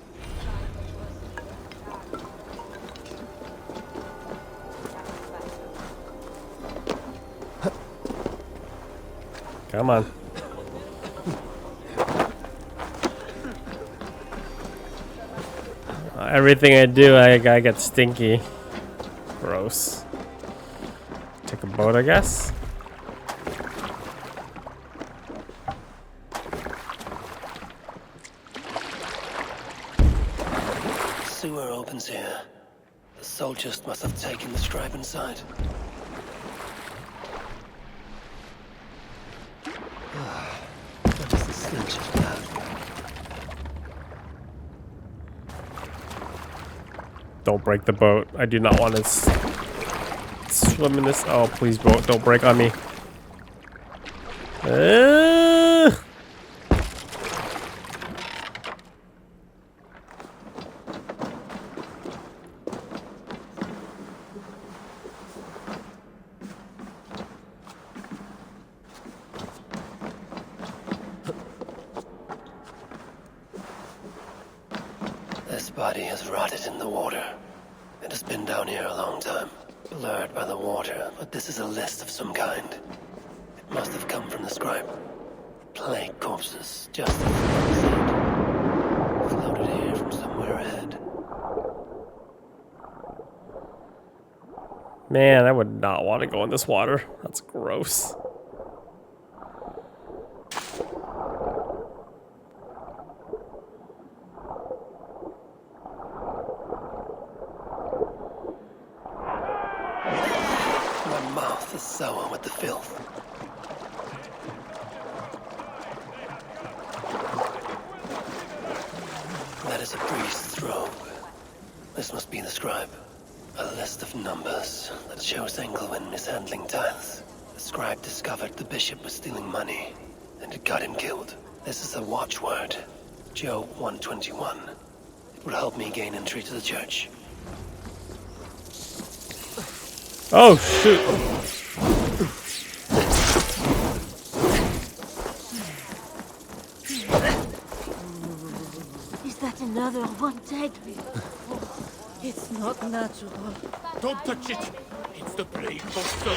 Come on. Everything I do, I get stinky. Gross. Take a boat, I guess. Sewer opens here. The soldiers must have taken the scribe inside. What is the stench of that? Don't break the boat. I do not want to swim in this. Oh, please, boat, don't break on me. This body has rotted in the water. It has been down here a long time. Blurred by the water, but this is a list of some kind. It must have come from the scribe. Plague corpses, just as the man said. Floated here from somewhere ahead. Man, I would not want to go in this water. That's gross. My mouth is sour with the filth. That is a priest's robe. This must be the scribe. A list of numbers that shows Engleman mishandling tiles. The scribe discovered the bishop was stealing money, and it got him killed. This is a watchword, Joe 121. It will help me gain entry to the church. Oh shoot! Is that another one dead? It's not natural. Don't touch it! It's the plague monster!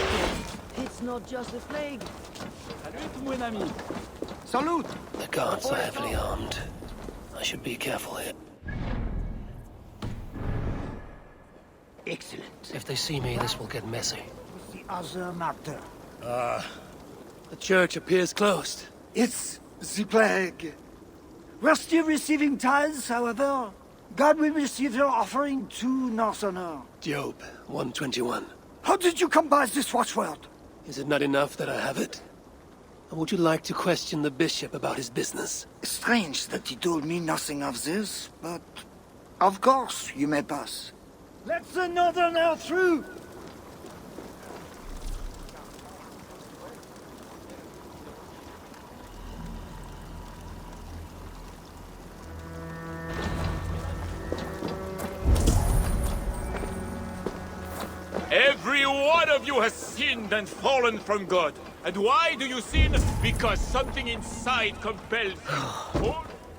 It's not just a plague. Salute! The guards are heavily armed. I should be careful here. Excellent. If they see me, this will get messy. The other matter. The church appears closed. It's the plague. We're still receiving tithes, however. God will receive your offering to Northerner. Job 121. How did you come by this watchword? Is it not enough that I have it? Or would you like to question the bishop about his business? Strange that he told me nothing of this, but of course you may pass. Let the Northerner through! Every one of you has sinned and fallen from God. And why do you sin? Because something inside compels you.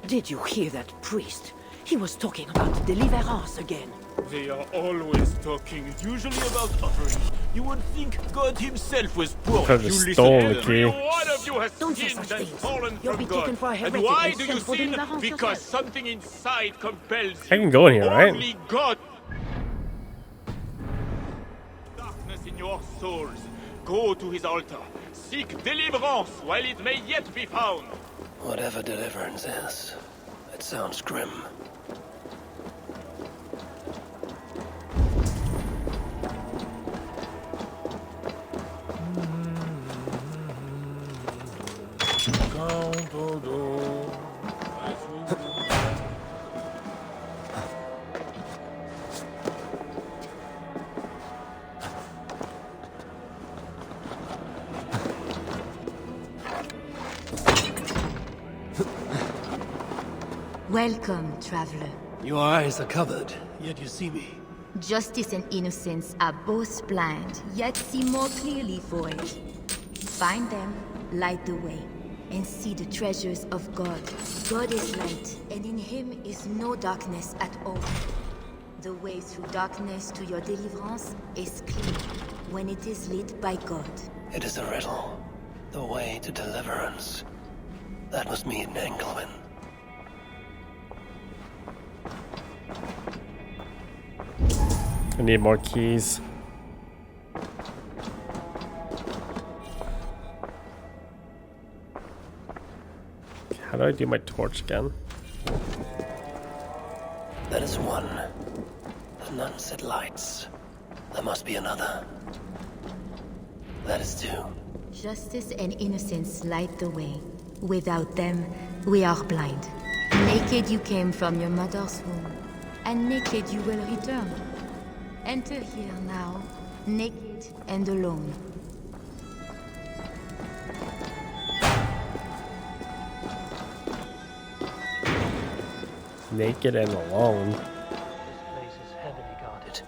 Did you hear that priest? He was talking about deliverance again. They are always talking, usually about offering. You would think God himself was poor. Could've You listen. stole the Every key. one of you has Don't say sinned such and things. fallen You'll from be God. taken for a And heretic why and do you sent for sin? deliverance Because yourself. something inside compels I you. can go in here, right? Only God. Darkness in your souls. Go to his altar. Seek deliverance while it may yet be found. Whatever deliverance is, it sounds grim. Welcome, traveler. Your eyes are covered, yet you see me. Justice and innocence are both blind, yet see more clearly for it. Find them, light the way, and see the treasures of God. God is light, and in him is no darkness at all. The way through darkness to your deliverance is clear when it is lit by God. It is a riddle. The way to deliverance. That must mean Engleman. I need more keys. How do I do my torch again? That is one. The nun said lights. There must be another. That is two. Justice and innocence light the way. Without them, we are blind. Naked you came from your mother's womb, and naked you will return. Enter here now, naked and alone. Naked and alone. This place is heavily guarded.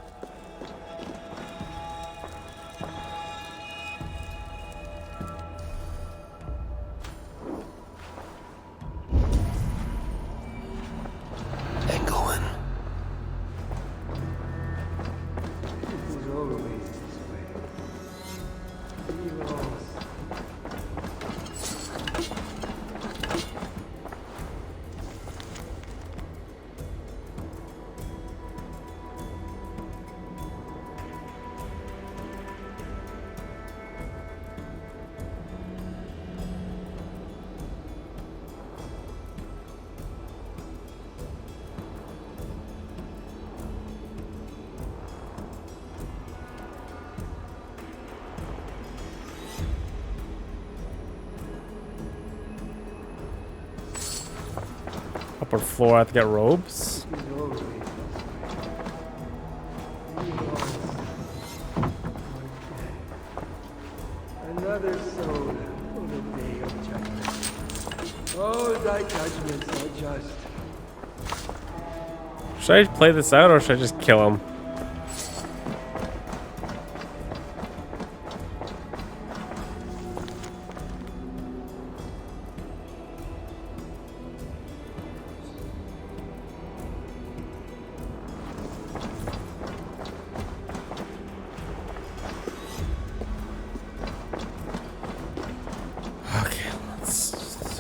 Engleman. Upper floor, I have to get robes. another soul for the day of judgment. Oh, thy judgments are just. Should I play this out or should I just kill him?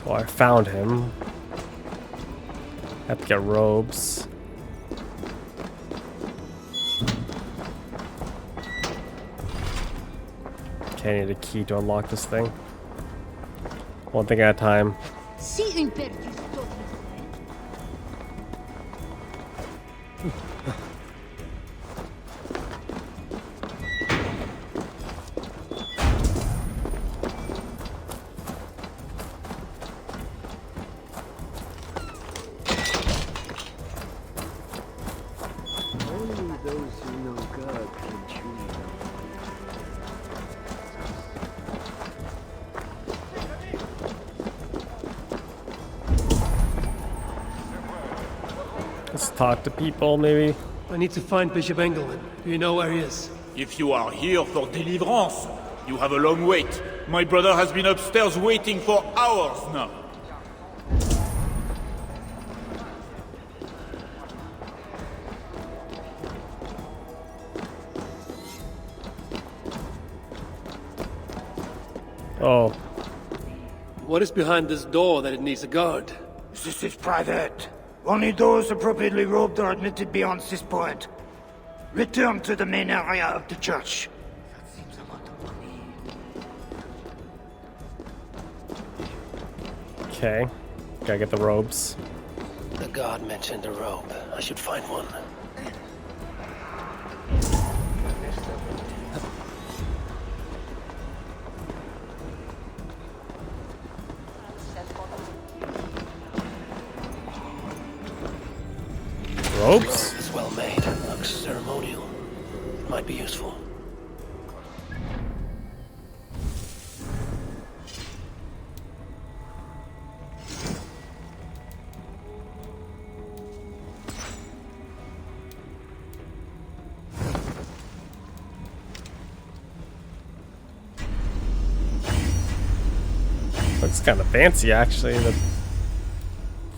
So I found him. Have to get robes. Okay, I need a key to unlock this thing. One thing at a time. Only those who know God can truly know. Let's talk to people, maybe. I need to find Bishop Engelman. Do you know where he is? If you are here for deliverance, you have a long wait. My brother has been upstairs waiting for hours now. Oh. What is behind this door that it needs a guard? This is private. Only those appropriately robed are admitted beyond this point. Return to the main area of the church. That seems a lot of money. Okay. Gotta get the robes. The guard mentioned a robe. I should find one. Robes? It's well made. Looks ceremonial. It might be useful. Looks kind of fancy, actually. The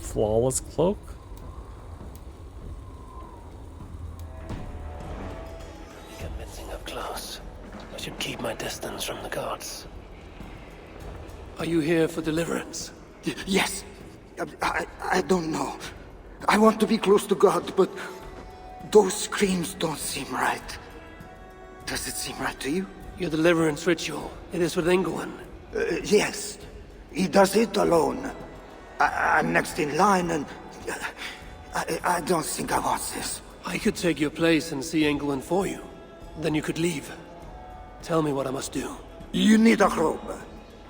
flawless cloak. Convincing up close. I should keep my distance from the gods. Are you here for deliverance? Yes. I don't know. I want to be close to God, but those screams don't seem right. Does it seem right to you? Your deliverance ritual. It is with Engelman. Yes. He does it alone. I'm next in line, and I don't think I want this. I could take your place and see Engelman for you. Then you could leave. Tell me what I must do. You need a robe.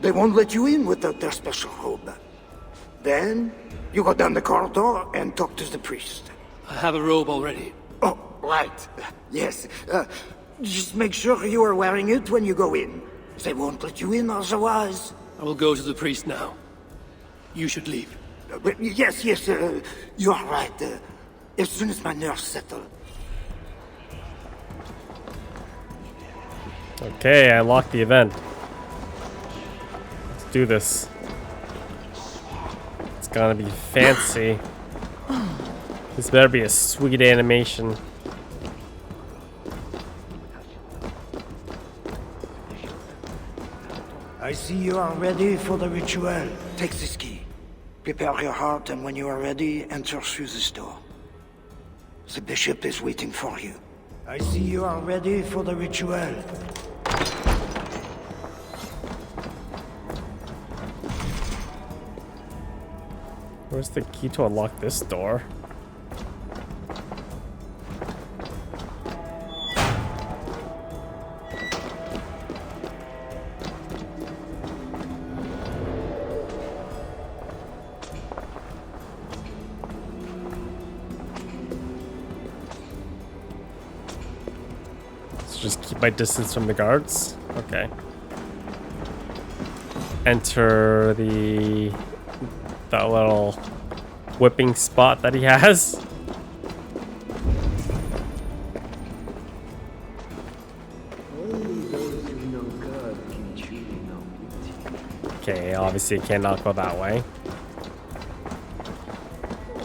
They won't let you in without their special robe. Then, you go down the corridor and talk to the priest. I have a robe already. Oh, right. Yes. Just make sure you are wearing it when you go in. They won't let you in otherwise. I will go to the priest now. You should leave. Yes, you are right. As soon as my nerves settle. Okay, I unlocked the event. Let's do this. It's gonna be fancy. This better be a sweet animation. I see you are ready for the ritual. Take this key. Prepare your heart, and when you are ready, enter through this door. The bishop is waiting for you. I see you are ready for the ritual. Where's the key to unlock this door? Let's just keep my distance from the guards. Okay. enter that little whipping spot that he has. Okay, obviously cannot go that way.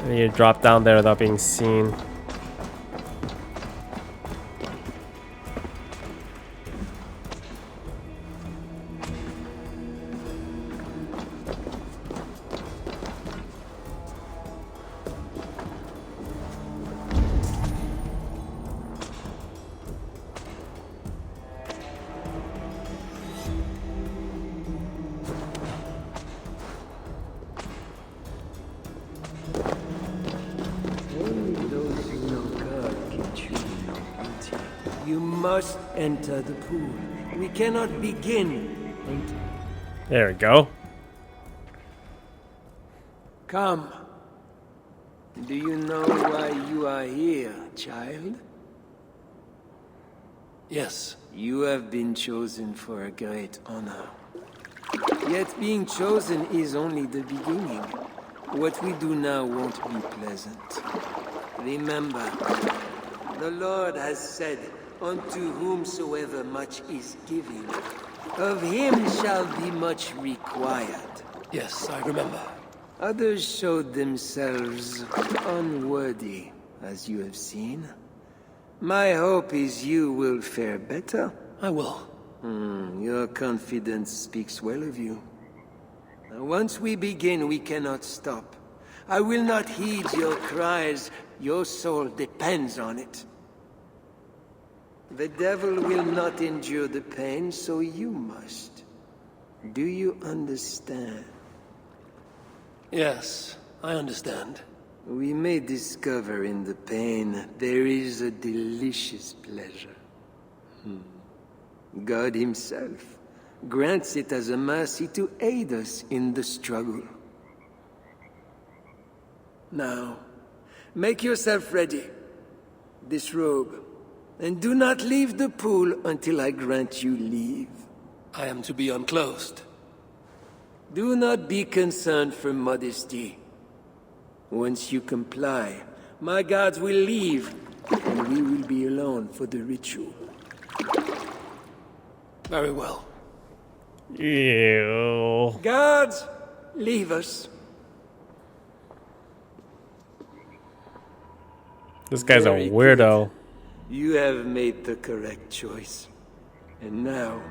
And you drop down there without being seen. You must enter the pool. We cannot begin. There we go. Come. Do you know why you are here, child? Yes. You have been chosen for a great honor. Yet being chosen is only the beginning. What we do now won't be pleasant. Remember, the Lord has said, unto whomsoever much is given, of him shall be much required. Yes, I remember. Others showed themselves unworthy, as you have seen. My hope is you will fare better. I will. Your confidence speaks well of you. Now, once we begin, we cannot stop. I will not heed your cries. Your soul depends on it. The devil will not endure the pain, so you must. Do you understand? Yes, I understand. We may discover in the pain there is a delicious pleasure. God himself grants it as a mercy to aid us in the struggle. Now, make yourself ready. Disrobe. And do not leave the pool until I grant you leave. I am to be unclothed. Do not be concerned for modesty. Once you comply, my guards will leave, and we will be alone for the ritual. Very well. Ew. Guards, leave us. This guy's Very a weirdo. good. You have made the correct choice. And now,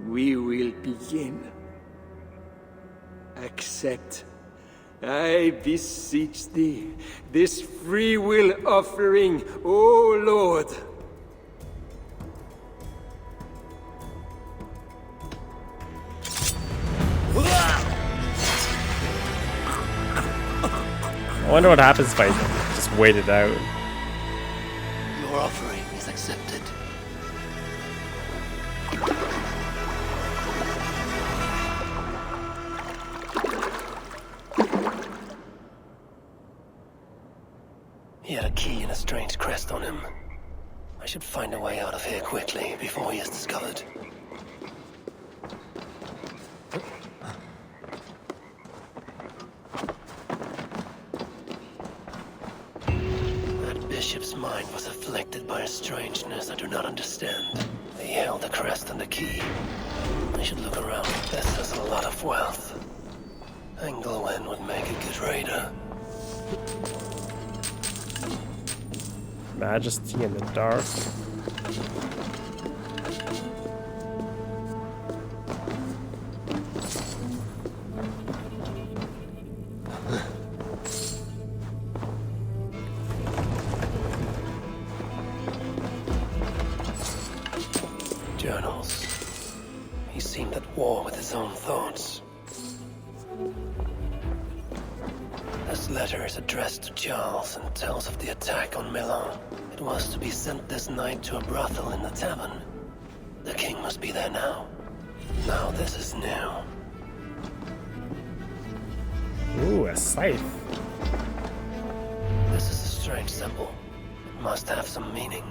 we will begin. Accept, I beseech thee, this free will offering, O Lord. I wonder what happens if I just wait it out. Your offering is accepted. He had a key and a strange crest on him. I should find a way out of here quickly before he is discovered. That bishop's mind was afflicted by a strangeness I do not understand. He held the crest and the key. I should look around. This is a lot of wealth. Anglo-Saxon would make a good raider. Majesty in the dark. Journals. He seemed at war with his own thoughts. This letter is addressed to Charles and tells of the attack on Milan. It was to be sent this night to a brothel in the tavern. The king must be there now. Now this is new. Ooh, a scythe. This is a strange symbol. It must have some meaning.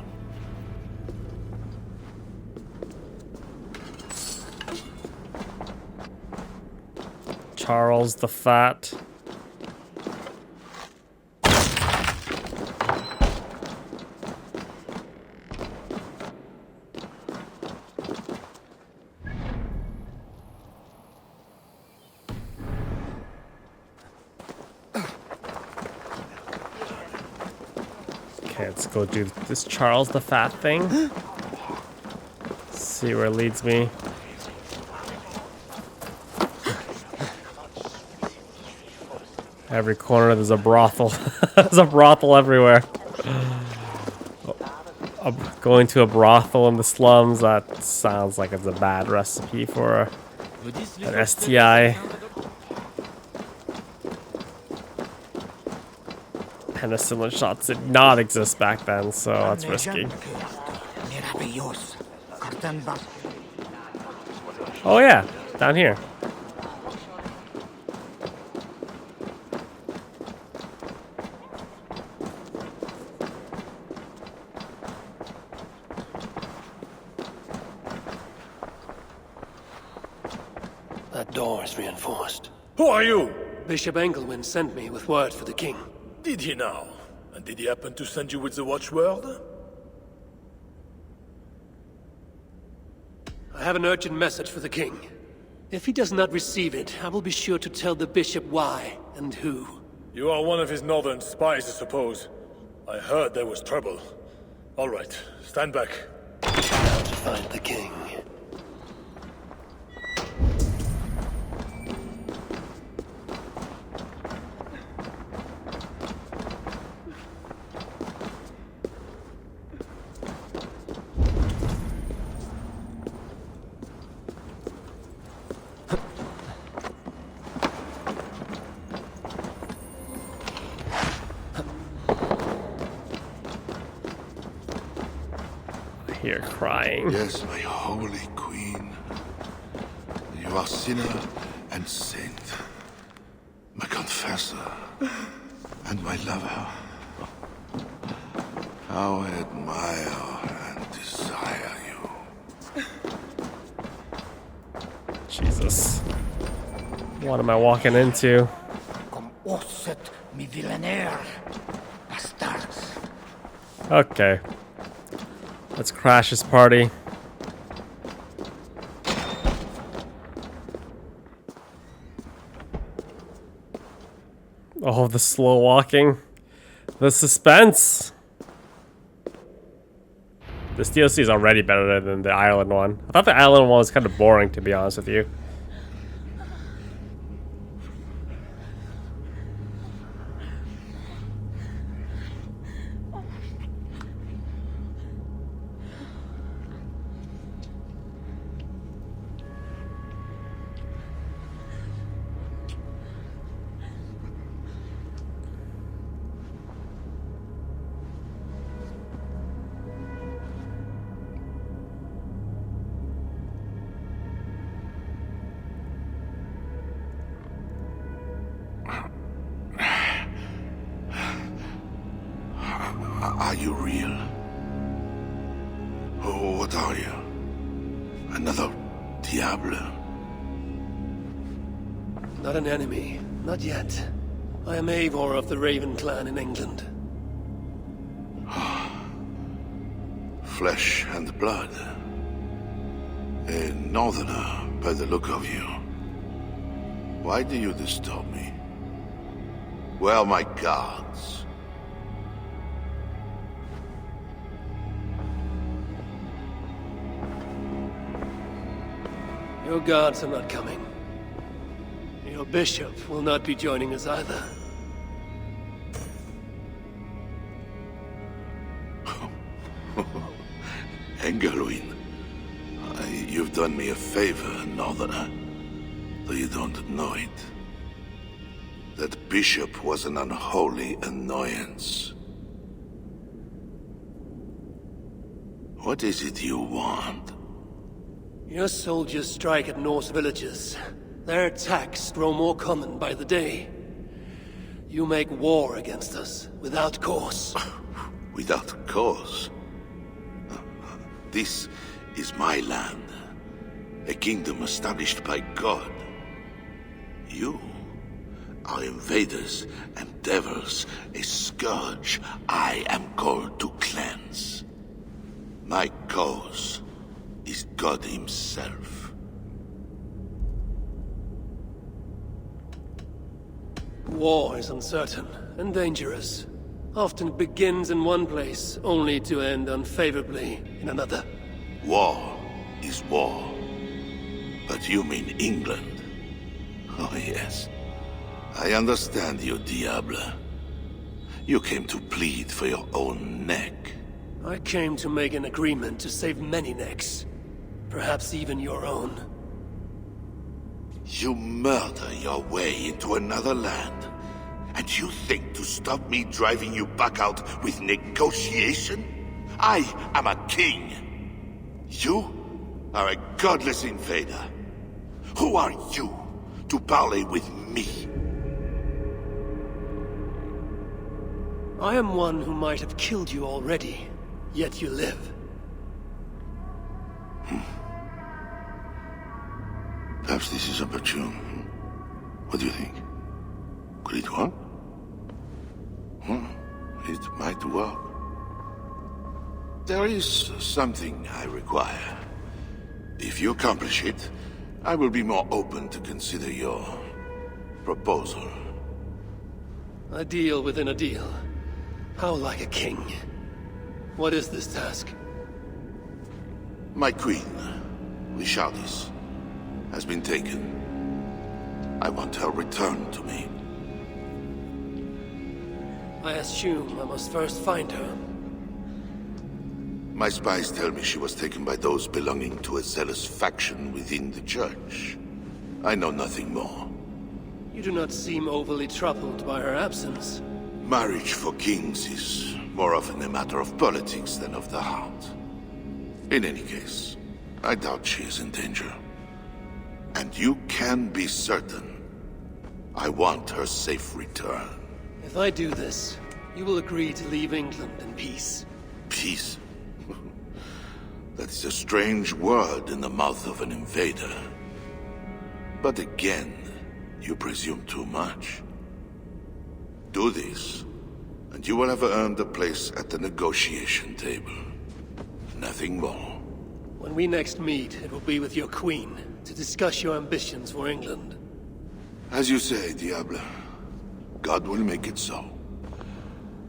Charles the Fat. Okay, let's go do this Charles the Fat thing. See where it leads me. Every corner there's a brothel. There's a brothel everywhere. Going to a brothel in the slums, that sounds like it's a bad recipe for an STI. Penicillin shots did not exist back then, so that's risky. Oh yeah, down here. That door is reinforced. Who are you? Bishop Engelwin sent me with word for the king. Did he now? And did he happen to send you with the watchword? I have an urgent message for the king. If he does not receive it, I will be sure to tell the bishop why and who. You are one of his northern spies, I suppose. I heard there was trouble. All right, stand back. Now to find the king. Here crying. Yes, my holy queen. You are sinner and saint. My confessor and my lover. How I admire and desire you. Jesus. What am I walking into? Okay. Let's crash this party. Oh, the slow walking. The suspense. This DLC is already better than the island one. I thought the island one was kind of boring, to be honest with you. Are you real? Oh, what are you? Another Diablo? Not an enemy. Not yet. I am Eivor of the Raven clan in England. Flesh and blood. A northerner, by the look of you. Why do you disturb me? Where are my guards? Your guards are not coming. Your bishop will not be joining us either. Engelwin, you've done me a favor, northerner. Though you don't know it. That bishop was an unholy annoyance. What is it you want? Your soldiers strike at Norse villages. Their attacks grow more common by the day. You make war against us, without cause. Without cause? This is my land. A kingdom established by God. You are invaders and devils, a scourge I am called to cleanse. My cause is God himself. War is uncertain and dangerous. Often it begins in one place, only to end unfavorably in another. War is war. But you mean England? Oh yes. I understand you, Diable. You came to plead for your own neck. I came to make an agreement to save many necks. Perhaps even your own. You murder your way into another land. And you think to stop me driving you back out with negotiation? I am a king. You are a godless invader. Who are you to parley with me? I am one who might have killed you already, yet you live. Perhaps this is opportune. What do you think? Could it work? It might work. There is something I require. If you accomplish it, I will be more open to consider your proposal. A deal within a deal. How like a king. What is this task? My queen, Richardis, has been taken. I want her returned to me. I assume I must first find her. My spies tell me she was taken by those belonging to a zealous faction within the church. I know nothing more. You do not seem overly troubled by her absence. Marriage for kings is more often a matter of politics than of the heart. In any case, I doubt she is in danger. And you can be certain I want her safe return. If I do this, you will agree to leave England in peace. Peace? That is a strange word in the mouth of an invader. But again, you presume too much. Do this, and you will have earned a place at the negotiation table. Nothing more. When we next meet, it will be with your queen, to discuss your ambitions for England. As you say, Diable. God will make it so.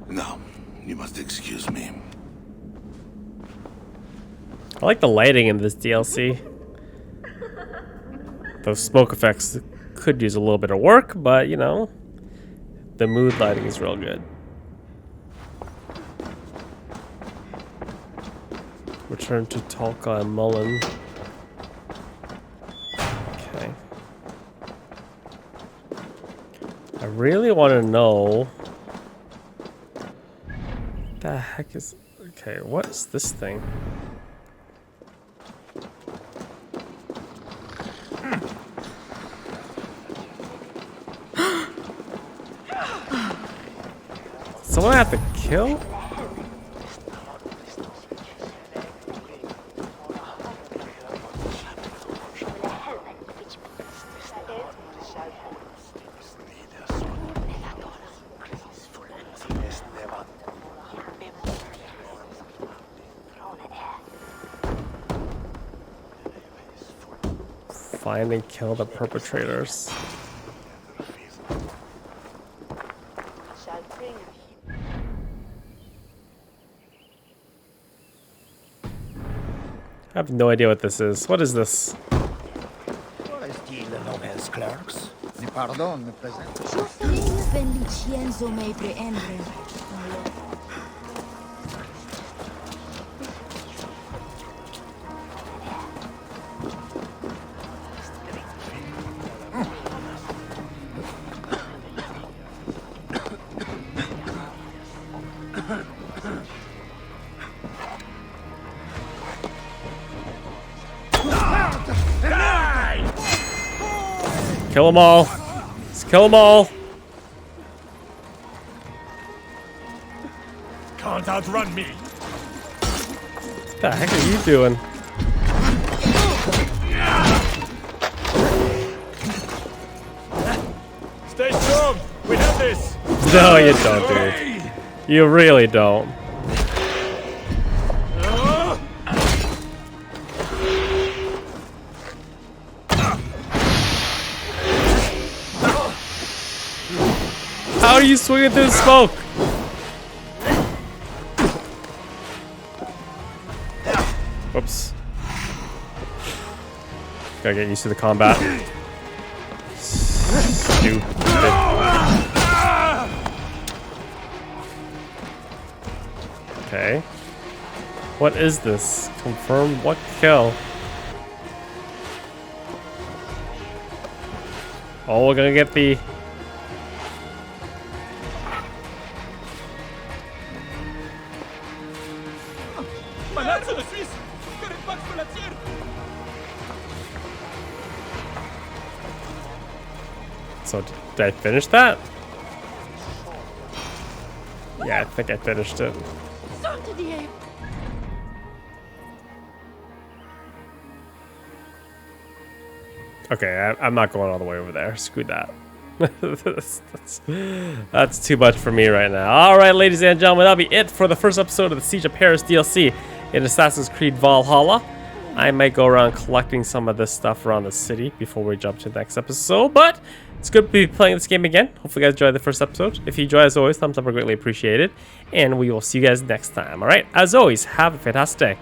Now, you must excuse me. I like the lighting in this DLC. Those smoke effects could use a little bit of work, but you know, the mood lighting is real good. Return to Talca and Mullen. Okay. I really want to know what the heck is... Okay, what is this thing? Someone I have to kill? Find and kill the perpetrators. I have no idea what this is. What is this? Kill them all. Let's kill them all. Can't outrun me. What the heck are you doing? this. No, you don't, dude. You really don't. How are you swinging through the smoke? Whoops. Gotta get used to the combat. Stupid. Okay. What is this? Confirm what kill? Oh, we're gonna get the... So, did I finish that? Yeah, I think I finished it. Okay, I'm not going all the way over there. Screw that. that's too much for me right now. Alright, ladies and gentlemen, that'll be it for the first episode of the Siege of Paris DLC in Assassin's Creed Valhalla. I might go around collecting some of this stuff around the city before we jump to the next episode, but it's good to be playing this game again. Hopefully you guys enjoyed the first episode. If you enjoy, as always, thumbs up are greatly appreciated, and we will see you guys next time. Alright, as always, have a fantastic day.